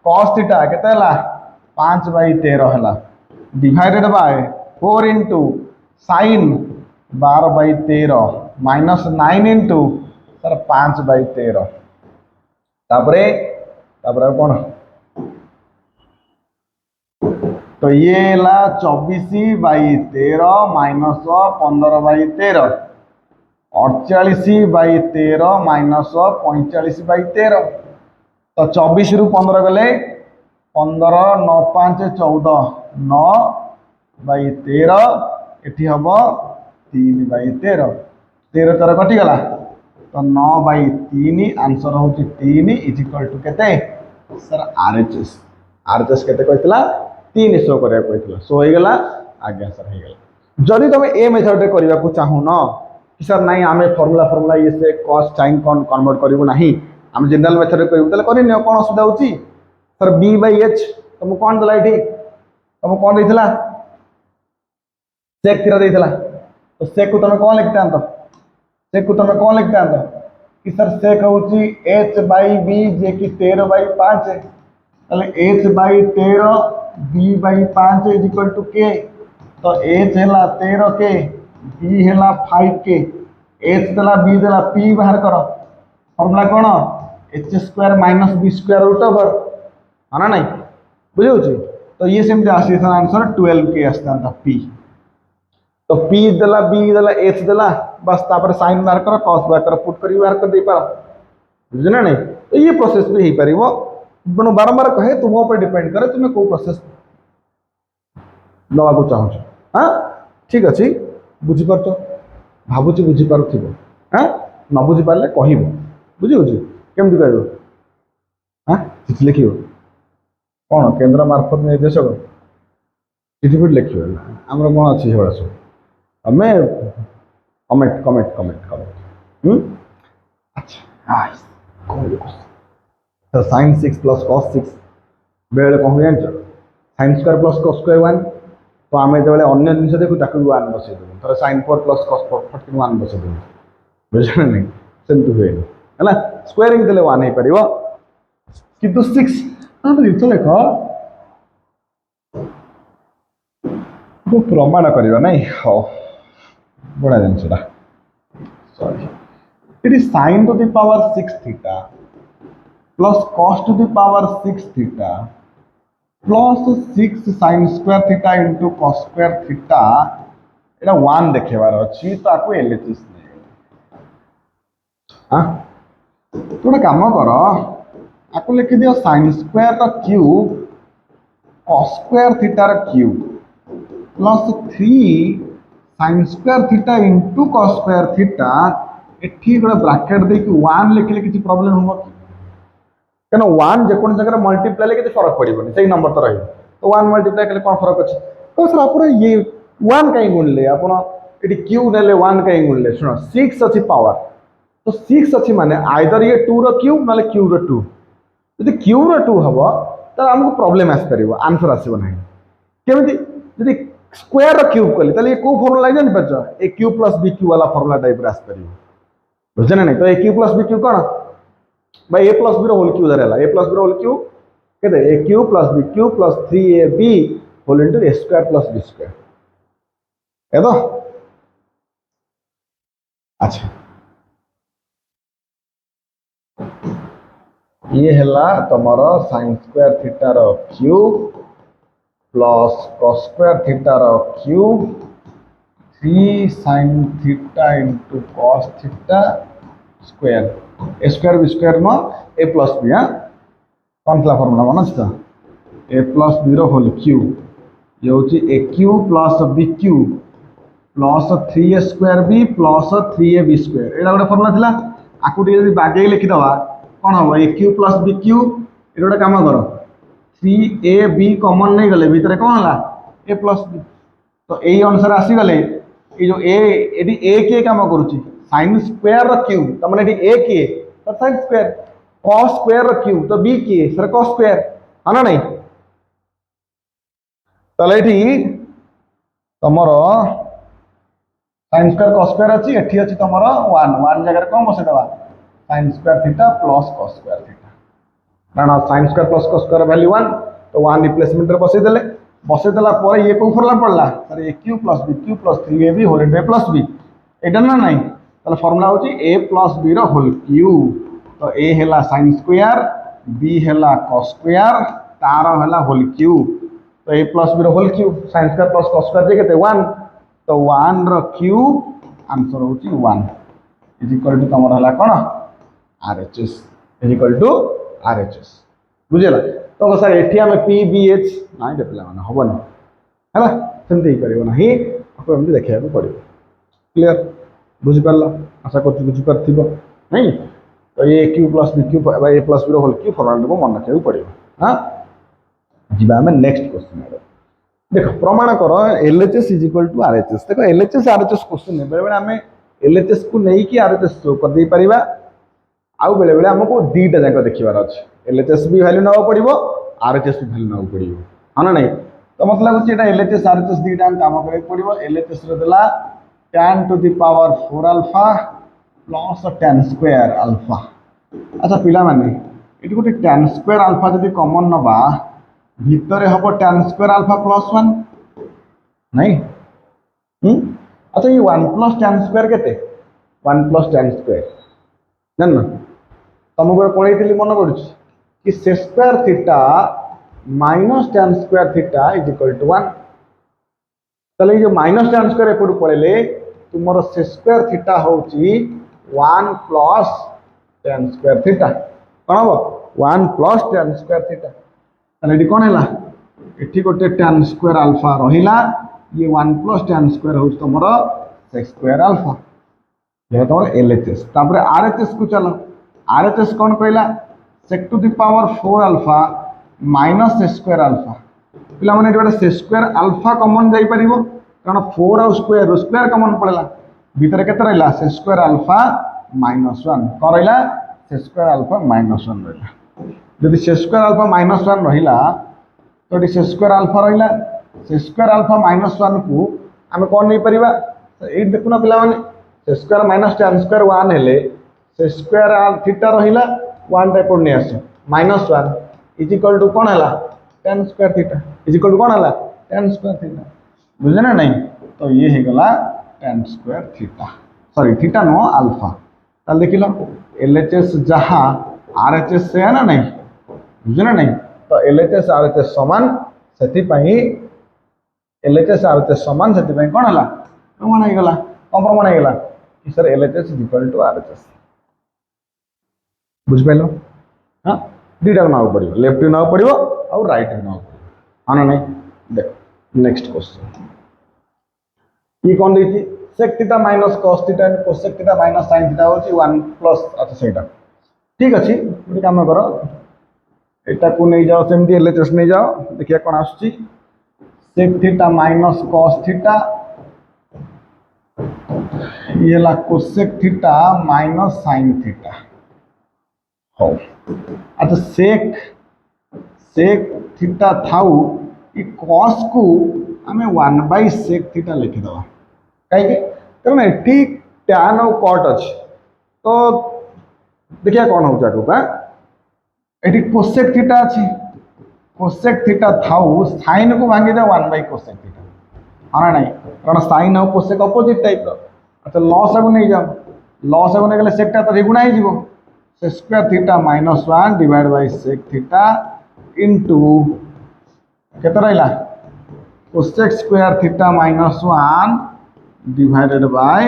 cos थीटा केते हला 5/13 हला divided by 4 into sin 12/13 minus 9 into sir 5/13 तापरे तापरे कौन तो ये है 24/13 माइनस 15/13 48/13 माइनस 45/13 तो 24 रु 15 गले 15 9 5 14 9/13 एटी हम 3/13 13 13 कटिगला तो 9/3 आंसर हूँ 3 इज इक्वल टू केते सर आरएचएस आरएचएस केते कहतला 3 शो करिया कहतला सो हो गला आज्ञा सर हो गला जदि तुम ए मेथड रे करबा को चाहू न कि सर नहीं आमे फॉर्मूला ये से cos sin कौन कन्वर्ट करिवो नहीं हम जनरल मेथड रे करिवो तले करिन कोन असुविधा होची सर b/h तुम कौन दला एठी तुम कौन देथिला sec थीटा देथिला तो sec को तुम कौन लिखते आंतो sec को तुम कौन लिखते आंतो कि सर sec होची h/b जे कि 13/5 तले h/13 b/5 is equal to k तो h हैला 13 के b हैला 5 के h देला b देला p बाहर करो फार्मूला कोन h² minus b² root over है ना नहीं बुझे तो ये सेम आसी था आंसर 12 के आस्ता था p तो p देला b देला h देला बस तापर sin बाहर करो cos बाहर करो पुट करी बाहर कर दे पारा बुझे ना नहीं तो ये प्रोसेस भी ही परिवो बनो बारंबार कहे तुम ऊपर डिपेंड करे तुम को प्रोसेस नवा को चाहू हाँ ठीक अच्छे बुझीपार भावुची बुझीपार हाँ न बुझीपारे कह बुझे केमती कह हाँ चिठी लिख कौन केन्द्र मार्फत निर्देशक चिठी फिट लिख आमर कौन अच्छी सब सब कमेंट कमेंट कमेंट कमेंट अच्छा तो sin 6 प्लस cos 6 बेले कौन जान sin square plus cos square 1 तो आम जो अन्य जिन देखू ताकू 1 बसई देव थोड़ा sin 4 प्लस cos 4 फटकिन 1 बसई देव बुझे नहीं सेमती हुए है स्क्वायरिंग देले 1 हो पार किंतु 6 जिस लेख को प्रमाण करवा नहीं हाँ बड़ा जिनसा sorry it is sin to the power 6 theta plus cos to the power 6 theta plus 6 sin square theta into cos square theta एटा 1 देखेबार अछि तो आको एलएचएस नहीं हां तोड़ा काम कर आको लिखि दियो sin स्क्वायर रा क्यूब cos स्क्वायर थीटा रा cube plus 3 sin square theta into cos square theta एठी गोटे ब्रैकेट दे कि 1 लिखले किछि प्रॉब्लम होबो क्या 1 जेको जगह मल्टीप्लाई के फरक पड़ोनी से नंबर तो रही तो 1 मल्टीप्लाई कले कौन फरक अच्छे तो सर आप ये 1 कहीं गुणले आप क्यू ने 1 कहीं गुणले शुण 6 अच्छी पावर तो 6 अच्छी माने आइदर ये 2 रो क्यूब ना क्यू रो 2 यदि क्यू रो 2 हम तो आमको प्रॉब्लम आसपर आंसर आसो ना केमी जब स्क्वायर रो क्यूब कली तो ये कौ फर्मुला जान पार्छ a cube plus b cube वाला फर्मुला टाइप आसपर बुझे ना नहीं तो a cube plus b cube कौन भाई a plus b whole cube धरला a plus b whole cube कहते a cube plus b cube plus 3ab whole into a square plus B square है तो अच्छा ये हैला तमरो sin स्क्वायर थीटा रो cube plus cos square theta रो cube 3 sin theta into cos theta square ए स्क्वायर बी स्क्वायर न ए प्लस बी हाँ कौन था फर्मुला मन अच्छे तो ए प्लस बी रोल क्यू ये हूँ a cube plus b cube plus 3a square b plus 3ab square यहाँ गोटे फर्मुला था आपको बागे लिखिदवा कौन हम a cube plus b cube ये गोटे कम कर 3ab कमन नहीं गले भितर कौन है ए प्लस बी तो यही अनुसार आसीगले ये जो ए किए कम करुच्ची sin स्क्वायर क्यूब तो मैंने ए किए तो sin square cos square cube तो b किए सर cos स्क्वायर है ना नहीं ताले ये तुमर sin स्क्वायर cos स्क्वायर अच्छी एठी अच्छी तुमर 1 जगह कौन बसई देवा sin square theta plus cos square theta कारण sin square plus cos square value 1 तो 1 रिप्लेसमेंट रे बसई देला पर ये को फॉर्मूला पड़ला sir a cube plus b cube plus 3ab whole into a plus b एटा ना नहीं ताले फॉर्मूला होची a प्लस b रो होल क्यू तो a हैला sin स्क्वायर b हैला cos स्क्वायर तार हैला होल क्यू तो a प्लस b रो whole cube sin square plus cos square जे केते 1 तो 1 रो क्यूब आंसर होची 1 इज इक्वल टू तमरा हला कोन RHS is equal to RHS बुझेला तो सर एठी हमें PBH नाही देपला माने होबन हैला सेमते ही करियो नाही आपको एमती देखिया को पड़ियो क्लियर बुझ परला आशा करछु कुछ करथिबो नहीं तो ये q plus b q a plus b रो होल क्यू फॉर्मूला को मन रखियो पड़ियो हां जिबा हमें नेक्स्ट क्वेश्चन आरो देखो प्रमाण करो LHS is equal to RHS देखो LHS RHS क्वेश्चन है बेले हमें LHS को नहीं कि RHS शो कर दे परिबा आउ बेले बेले हमको दीटा जाक देखिबार अछि LHS भी वैल्यू नाउ पड़िबो RHS भी वैल्यू नाउ पड़िबो हां नहीं तो मतलब होची एटा LHS RHS दीटा काम करे पड़िबो LHS रे देला tan to the power 4 alpha plus tan square alpha अच्छा पिला माने एटी गोटे tan square alpha जदी कॉमन नबा भीतर हबो tan square alpha plus 1 नहीं अच्छा ये 1 plus tan square केते 1 plus tan square जानना तुमको पढ़ाई मन पड़ू कि sec square theta minus tan square theta is equal to 1 तले जो माइनस tan स्क्वायर एपटू पळेले तुमरो से स्क्वायर थीटा होची 1 प्लस tan स्क्वायर थीटा कोन हो 1 प्लस tan स्क्वायर थीटा तले एटी कोन हैला एठी गोटे tan स्क्वायर अल्फा रहिला ये 1 प्लस tan स्क्वायर होची तुमरो sec स्क्वायर अल्फा ये तो LHS तापर RHS को चलो RHS कौन कहला sec to the power 4 alpha minus sec square alpha पिला माने एटा से स्क्वायर अल्फा कॉमन जाई परिबो कारण 4 और स्क्वायर कॉमन पड़ला भीतर केते रहला से स्क्वायर अल्फा माइनस 1 कोन रहला से स्क्वायर अल्फा माइनस 1 रहला यदि से स्क्वायर अल्फा माइनस 1 रहिला तो से स्क्वायर अल्फा रहिला से स्क्वायर अल्फा माइनस 1 को हमें कोन नहीं परिबा ए देखुना पिला माने से स्क्वायर माइनस tan स्क्वायर 1 हेले से स्क्वायर थीटा रहिला 1 टाइप नै आसे माइनस 1 इज इक्वल टू कोन हला tan square theta is equal to कोन हला tan स्क्वायर थीटा बुझे ना नहीं तो ये हे गला tan square theta sorry theta no alpha ताल देखिलो LHS जहां RHS से है ना नहीं बुझे ना नहीं तो LHS RHS समान सेति पई LHS RHS समान सेति पई कोन हला प्रमाण हे गला कोन प्रमाण हे गला कि sir LHS is equal to RHS बुझ पाइलो हां दीटा नाउ पड़ियो लेफ्ट नाउ पड़ियो और राइट नाउ पड़ियो आना नहीं देखो नेक्स्ट क्वेश्चन ये कौन देती sec theta minus cos theta and cosec theta minus sin theta होची 1 प्लस अच्छा सेटा ठीक अछि ये काम करो एटा को नहीं जाओ सेमती LHS नहीं जाओ देखिए कोन आछी sec theta minus cos theta ये ला cosec theta minus sin theta हो अच्छा sec थीटा थाउ ई cos को हमें 1/sec थीटा लिखि दवा काहे कारण एठी tan और cot अछि तो देखिए कौन हो जाको का एठी cosec थीटा अछि cosec थीटा थाउ sin को भांगी दे 1/cosec थीटा हां नहीं कारण sin और cosec अपोजिट टाइप रो अच्छा लॉस को नहीं जाओ लॉस को नहीं गले sec ता रेगुणा ही जीवो sec square theta minus 1 divide by sec theta into केते रहला cosec square theta minus 1 divided by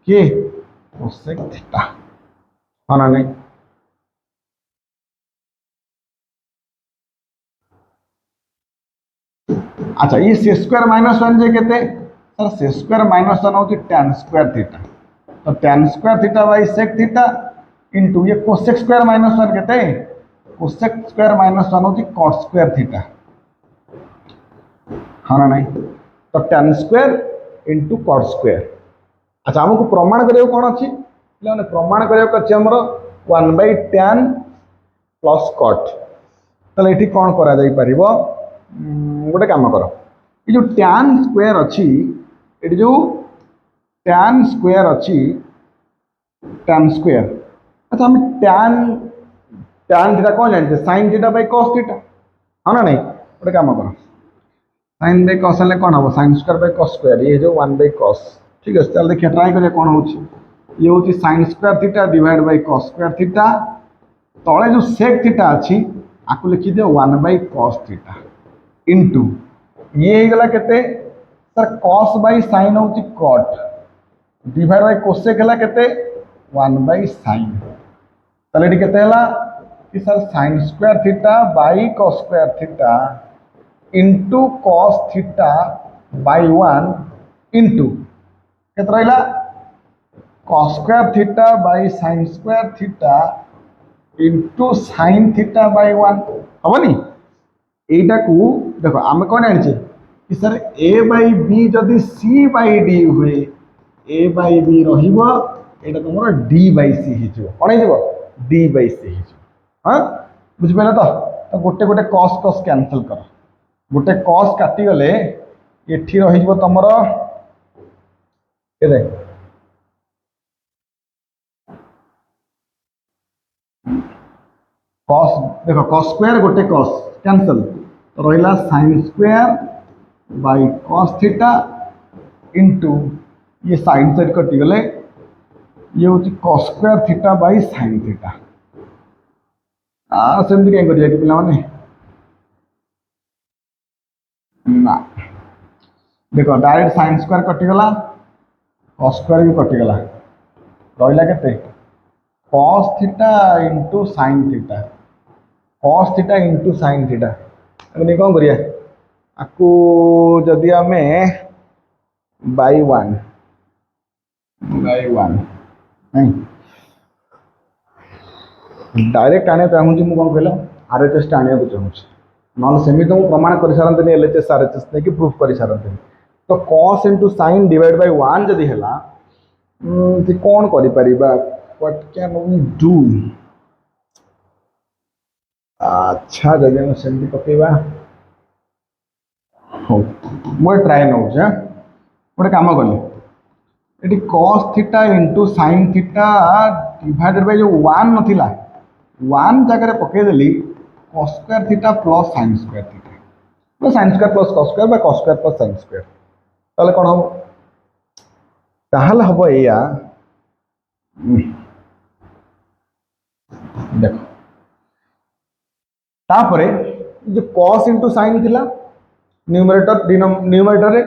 के cosec थीटा हां नहीं अच्छा ये से स्क्वायर माइनस 1 जे केते सर से स्क्वायर माइनस 1 होती tan स्क्वायर थीटा तो tan square theta bye sec theta into ये cosec स्क्वायर माइनस 1 केते cosec स्क्वायर माइनस 1 होती cot स्क्वायर थीटा हां नहीं तो tan square into cot square अच्छा हमको प्रमाण करियो कोन अछि माने प्रमाण करियो क अछि हमरो 1/tan प्लस cot तले एठी कोन करा जाई परिबो गोटे काम करो ये जो tan स्क्वायर अच्छी ये जो tan स्क्वायर अच्छी tan स्क्वायर अच्छा हम tan थीटा कौन जानते sin theta by cos theta हाँ ना नहीं गोटे काम कर sin बाय cos हेले कौन हम sin square by cos square ये जो 1 बाय cos ठीक है चल देखिए ट्राई करिए कौन होची ये होची sin square theta divide by cos square theta तले जो sec थीटा अच्छी आपको लिखी दियो 1 बाय cos थीटा इनटू ये ही गला केते सर cos बाय sin होची cot डिवाइड बाय cosec हला केते 1 बाय sin ताले एटी केते हला कि sir sin square theta bye cos square theta into cos theta by 1 into केते रहला cos square theta by sin square theta into sin theta by 1 हबनी एटा को देखो आमे कोन आनिचे कि सर a बाय b जदी c बाय d हुए a बाय b रहिबो एटा तमरो d बाय c हिजो कोन हिजो d बाय c हिजो हां बुझ पेला तो गोटे गोटे cos cos कैंसिल कर गोटे cos काटी गले एठी रहिबो तमरो केते cos देखो cos स्क्वायर गोटे cos कैंसिल तो रहिला sin square by cos theta into ये sin साइड कटि गले ये होची cos square theta by sin theta आ सेमति के करिया कि पिला माने ना देखो डायरेक्ट sin स्क्वायर कटि गला cos स्क्वायर भी कटि गला रहिला केते cos theta into sin theta cos theta into sin theta अबे कौन करिया आपको जदि आमे बाय 1 नहीं डायरेक्ट आने चाहूँ मु कौन कहल आरएचएस आने को चाहूँ ना सेमी तो प्रमाण कर सारती एलएचएस आरएचएस नहीं प्रूफ कर सारती तो cos into sin divide by 1 जदि है कौन करें व्हाट कैन वी डू अच्छा जब हम सेमती पकेबा हो मो ट्राए नौ गोटे काम कली ये cos theta into sin theta divided bye जो 1 नथिला 1 जगह पकईदेली cos square theta plus sin square theta sin square plus cos square cos square plus sin square ताले कौन हम ताहले हम या देखो तापरे जो cos इंटू sin थिला न्यूमरेटर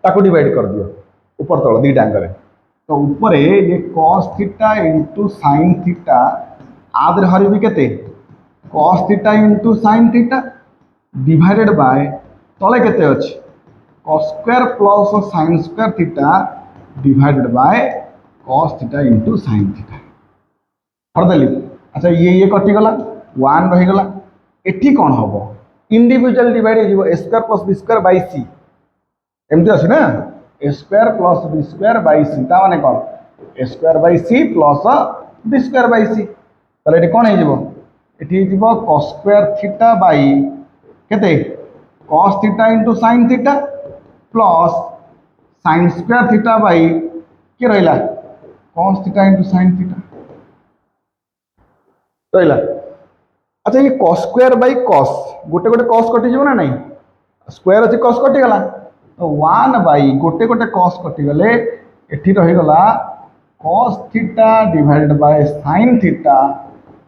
ताको डिवाइड कर दियो ऊपर तल दी टांग तो ऊपर ये cos theta into sin theta आदर हरबी केते cos theta into sin theta divided by तले केते अछि cos square plus sin square theta divided by cos theta into sin theta करदेली अच्छा ये कटि गला 1 रही गला एठी कौन हम इंडिविजुअल डिवाइड हो square plus B square by c एमती अच्छे ना square plus B square by c ता माने कौन square by c plus B square by c ताले कौन हो cos स्क्वायर थीटा बाय केते cos theta into sin theta plus sin square theta by के रहिला cos theta into sin theta रहिला अच्छा ये cos स्क्वायर बाय cos गोटे गोटे cos कटि ना नहीं स्क्वायर अच्छे cos कटि गला तो 1 बाय गोटे गोटे cos कटि गले एठी रही गला cos theta divided bye sin theta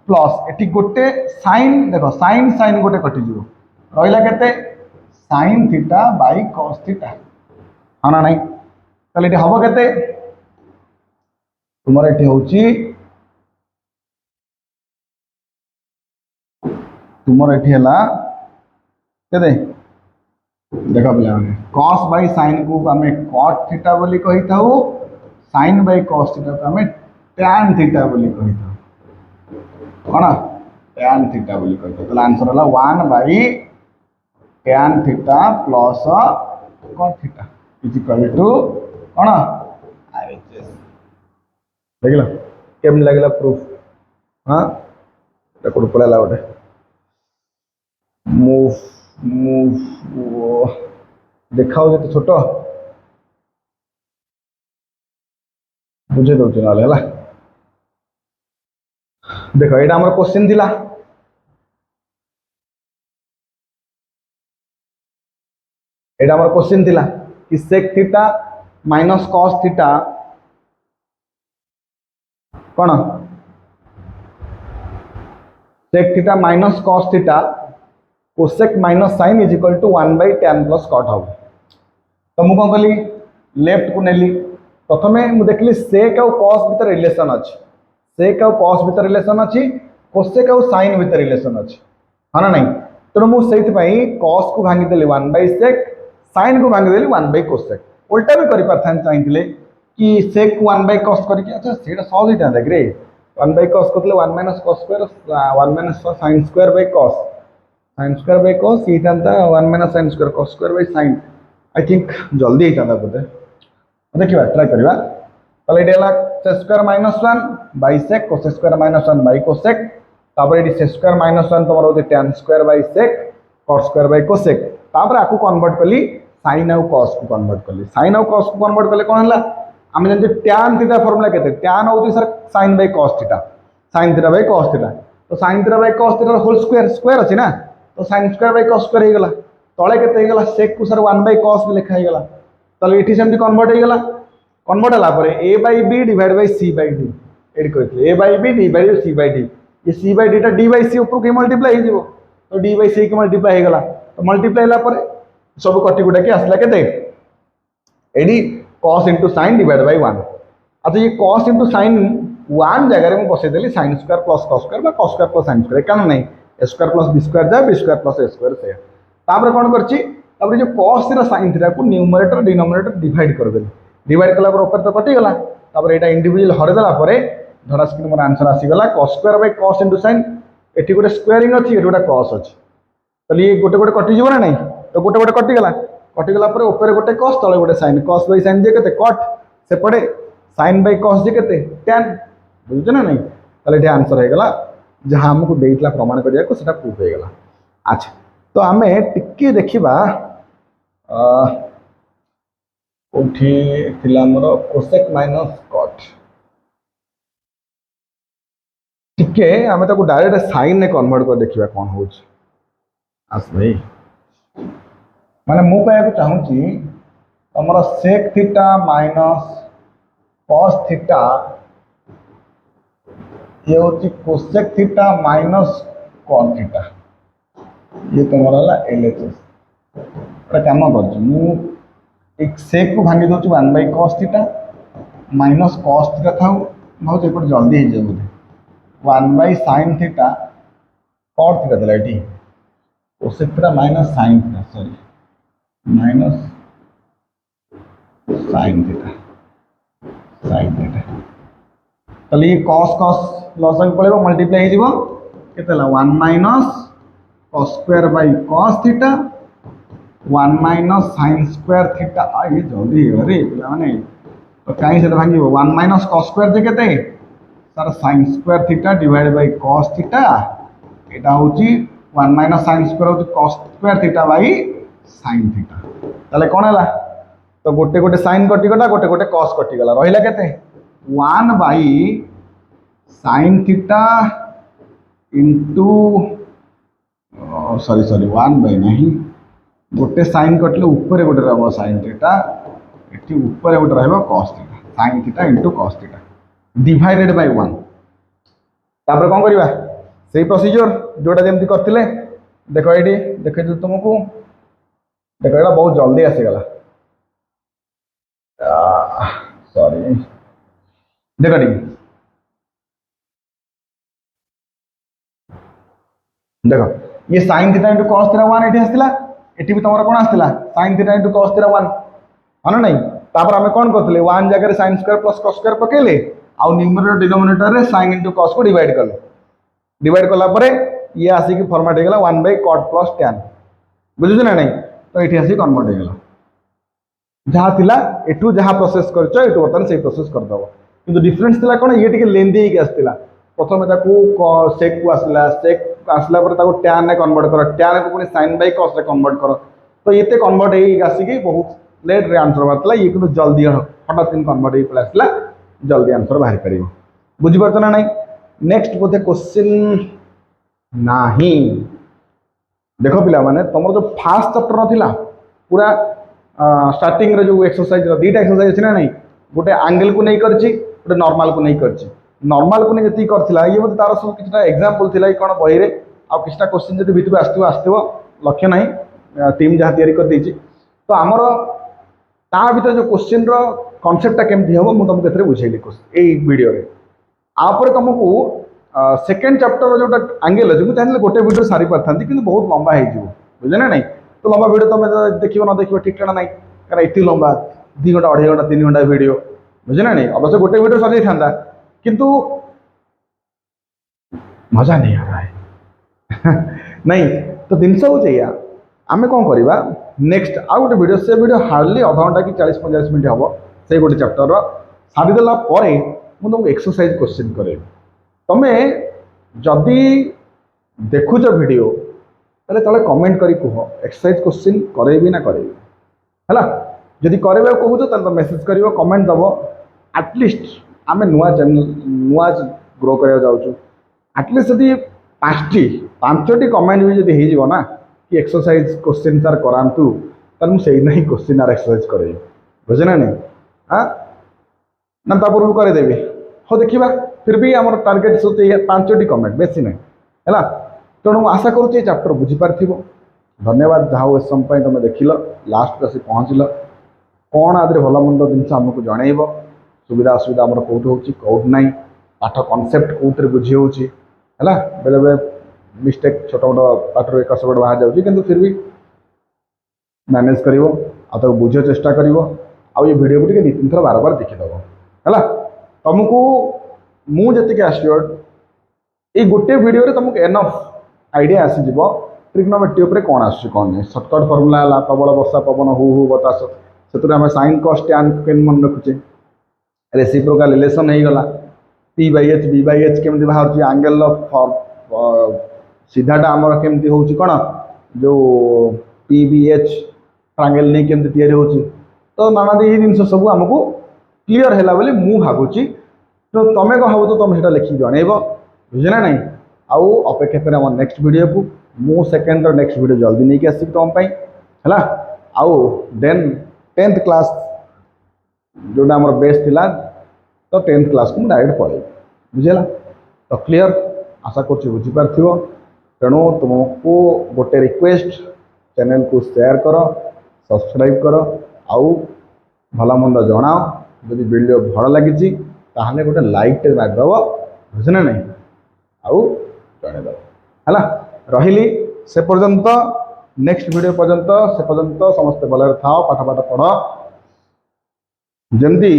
plus एठी गोटे sin देखो sin गोटे कटि जिवो रहिला केते sin theta by cos theta हां ना नहीं ताले एठी हबो केते तुमर एठी होची तुमर एठी हला केते देख पे cos बाय sin को आम cot थीटा बोली कही था sin बाय cos थीटा को आम tan थीटा बोली कही था कौन tan थीटा बोली कही था तो आंसर है 1 by tan theta plus cot theta is equal to कौन आरएचएस देखला केम लागला प्रूफ हां देखो पळला गोटे मूव मूव देखा जो छोट बुझे दौर ना देख यहाँ आम क्वेश्चन थिला एटा हमर क्वेश्चन थिला कि sec theta minus cos theta कोन sec theta minus cos theta cosec minus sin is equal to 1 by tan plus cot हो। तो मु कौन कली लेफ्ट को नेली प्रथमे मु देखली sec और cos भीतर रिलेशन अछि sec और cos भीतर रिलेशन अछि cosec और sin भीतर रिलेशन अछि हां ना नहीं तो मु सेति पई cos को भांगी देली 1 by sec sin को भांगी देली 1 by cosec उल्टा भी करि परथान चाहिए कि sec 1 by cos करके अच्छा सेटा सहज हिता देख रे 1 by cos करले 1 minus cos square 1 minus sin square by cos sin square by cos ये था 1 minus sin square cos square by sin I think जल्दी हिता बोधे देखिए ट्राई करवा ताले डेला sec square minus 1 by sec cos square minus 1 by cosec तापर एडी sec square minus 1 तमरो होते tan square by sec cos square by cosec तापर आकु कन्वर्ट कली sin और cos को कन्वर्ट कली sin और cos को कन्वर्ट कले कोन हला आमे जंते tan थीटा फार्मूला केते tan होती sir sin by cos theta sin theta by cos theta तो sin theta by cos theta whole square square अछि ना तो sin square by cos square हे गेला तळे केते हे गेला sec को सर 1 by cos भी लिखा हे गेला तले एठी सेमती कन्वर्ट हे गेला कन्वर्ट हला परे a by b divide by c by d एडी कहथले a by b divide by c by d ये c by d टा d by c ऊपर के मल्टीप्लाई हे जिवो तो d by c के मल्टीप्लाई हे गेला तो मल्टीप्लाई हला परे सब कटि गुडा के आसला केते AD cos into sin divided by 1 अच्छा ये cos into sin 1 जगह में बसे देली sin square plus cos square बा cos square plus sin square कान नहीं a square plus b square जा b square plus a square से तापर कोन करछि तापर जो cos थीटा sin थीटा को न्यूमरेटर डिनोमिनेटर डिवाइड कर देली डिवाइड कला पर ऊपर तो कटि गला तापर एटा इंडिविजुअल हरे देला परे धरा स्क्रीन मोर आंसर आसी गला cos square by cos into sin एठी गोटे स्क्वायरिंग अछि एठी गोटे cos अछि तली ये गोटे गोटे कटि जीव ना नहीं तो गोटे गोटे कटि गला पर ऊपर गोटे cos तळे गोटे sin cos by sin जे केते cot से पड़े sin by cos जे केते tan बुझछ ना नहीं तले एठी आंसर हे गला जहां हमको देइतला प्रमाण करिया को सेटा प्रूफ हे गला अच्छा तो हमें टिके देखिबा उठी थिला हमर cosec minus cot टिके हमें ताको डायरेक्ट sin ने कन्वर्ट कर देखिबा कोन होछ आस भाई माने मु कहया को चाहूची हमर sec theta minus cos theta ये होची cosec theta minus cot theta ये तमरा ला LHS पर काम करछु मु एक sec को भांगी दोछु 1 by cos theta minus cos theta थाउ बहुत एपट जल्दी हे जे बोले 1 by sin theta cot theta देला एठी cosec theta minus sin theta sorry minus sin theta तले ये cos cos लॉस में पड़ेगा मल्टीप्लाई हो केतेला 1 minus cos square by cos theta 1 minus sin square theta ये जल्दी है रे माने तो काई से भांगी 1 माइनस cos स्क्वायर जे केते sir sin square theta divide by cos theta एटा होची 1 माइनस sin स्क्वायर होची cos square theta by sin theta ताले कोन हला तो गोटे गोटे sin कटि गला गोटे गोटे cos कटि गला रहिला केते 1 by sin theta into sorry 1 by नहीं गोटे sin कटले ऊपर गोटे रहबो sin थीटा एठी ऊपर गोटे रहबो cos theta sin theta into cos theta divided bye 1 तापर कोन करबा सेही प्रोसीजर जोटा जेमति करथिले देखो एडी देखे जो तुमको देखो एटा बहुत जल्दी आसी गला सॉरी देखो डी देखो ये sin theta into cos theta 1 एठी आस्तिला एठी भी तमरा कोन आस्तिला sin theta into cos theta 1 हां नहीं तापर हमें कोन करथले 1 जगह रे sin square plus cos square पकेले आ न्यूमरेटर डिनोमिनेटर रे sin इनटू cos को डिवाइड करले डिवाइड करला परे ये आसी की फॉर्मेट हे गेला 1 बाय cot प्लस tan बुझु ना नहीं तो एठी आसी कन्वर्ट हे गेला जहा थिला एठू जहा प्रोसेस करछ एठू बर्तन से प्रोसेस कर दबो किंतु डिफरेंस थिला कोन ये टिके लेंदी हे के आस्तिला प्रथमे ताकू sec को आसला sec आसला पर ताकू tan ने कन्वर्ट करो tan को पुनी sin बाय cos रे कन्वर्ट करो तो येते कन्वर्ट हे आसी की बहुत लेट रे आंसर बातला ये किंतु जल्दी हठात दिन कन्वर्ट हे आसला जल्दी आंसर बाहर करिवो बुझि परत ना नहीं नेक्स्ट बोथे क्वेश्चन नाही देखो पिला माने तमरो जो फास्ट चैप्टर नथिला पूरा स्टार्टिंग रे जो एक्सरसाइज दीटा एक्सरसाइज अच्छे ना नहीं गोटे एंगल को नहीं करछि गोटे नॉर्मल को नहीं करछि नॉर्मल को नहीं जति करथिला ये मते तार सब किछटा एग्जांपल थिला कि कोन बही रे आ किछटा क्वेश्चन जति भितर आस्तिबो लक्ष्य नहीं टीम जहाँ तैयारी कर देछि तो आमर ता भीतर जो क्वेश्चन रो कॉन्सेप्टटा केमती हबो मु तुमको एथरे बुझेली एई वीडियो रे आपर तुमको सेकेंड चैप्टर जोटा एंगल अच्छे मुझे चाहिए गोटे वीडियो सारी पारि कि बहुत लंबा हो बुझे ना नहीं तो लंबा वीडियो तुम देखो न देखो ठीक ना नहीं कारण ये लंबा 2 घंटा 2.5 घंटा 3 घंटा वीडियो बुझे ना नहीं अवश्य गोटे वीडियो सर था किंतु मजा नहीं आ रहा है नहीं तो जिनस हो आम कौन करवा नेक्स्ट आउ गोटे वीडियो से वीडियो हार्डली आधा घंटा कि 40-45 मिनट हम से गोटे चैप्टर सारीदेला मुझे तुमको एक्सरसाइज क्वेश्चन करे तुम्हें जदि देखुच वीडियो तले तले कमेंट करी कह एक्सरसाइज क्वेश्चन करेबी ना करेबी है जदि करेबा कहूँ तो मेसेज कर कमेंट दब एटलिस्ट आम नुआ चैनल नुआ ग्रो करा जाऊँ एटलिस्ट जदि 5टी कमेंट भी जब हो ना कि एक्सरसाइज क्वेश्चन सार करातु तो मुझे ही क्वेश्चन आर एक्सरसाइज करेबी बुझे ना नहीं हाँ ना पूर्व करदेवी हाँ देखा फिर भी आम टार्गेट सब 5टी कमेंट बेसी ना है तेणु आशा करुँच चैप्टर बुझीपार धन्यवाद जहाँ हूँ एस समय तुम देख लास्ट आस पहुँचल कौन आदि भल मंद जिन आमको जनइब सुविधा असुविधा आम कौट हो कौट ना पाठ कनसेप्ट कौटे बुझी हो बेले बेले मिस्टेक छोट मोट पाठर एक सेपट बाहर जाऊँगी किंतु फिर भी मैनेज कर बुझे चेष्टा कर ये वीडियो को 2-3 थर बार बार देखीदब है तुमको मुझे आश्योर्ड ये गोटे वीडियो रे तुमको एनफ आइडिया आसीज ट्रिग्नोमेट्री उपर कौन आस नहीं सर्टकट फर्मुला है प्रबल वर्षा पवन हु हु बतास से आम साइन कस टैन के मन रखुचे रेसिप्रोकाल रिलेशन हो गला P by H B by H केमती बाहर आंगेल सीधाटा आमर केमती हो कौन जो पी बी एच ट्रांगेल नहीं केमती तैयारी हो तो नाना ये जिन सब आमको क्लीयर है बोली मु भावुची तो तुम्हें कह तो तुम से लिखिक जनइब बुझे ना नहीं आउ अपेक्षा करें आम नेक्स्ट वीडियो को मु सेकेंड नेक्स्ट वीडियो जल्दी नहीं आसि तुम है आउ देन 10th क्लास जोटा आम बेस्ट थिला तो 10th क्लास को डायरेक्ट पढ़े बुझेगा तो क्लीयर आशा कर बुझीपार तेणु तुमको गोटे रिक्वेस्ट चैनल को शेयर कर सब्सक्राइब कर आउ भला मंद जनाओ जदि वीडियो भल लगी ताहले गोटे लाइक मारिदेव बुझे ना नहीं आउ जनईदेव है रही से पर्यंत नेक्स्ट वीडियो पर्यंत से पर्यंत समस्ते भलरे था पाठ पाठ पढ़ जमती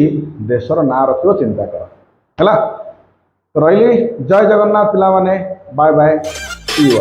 देशर ना रखियो चिंता कर है तो रही जय जगन्नाथ पिला माने बाय बाय सी यू।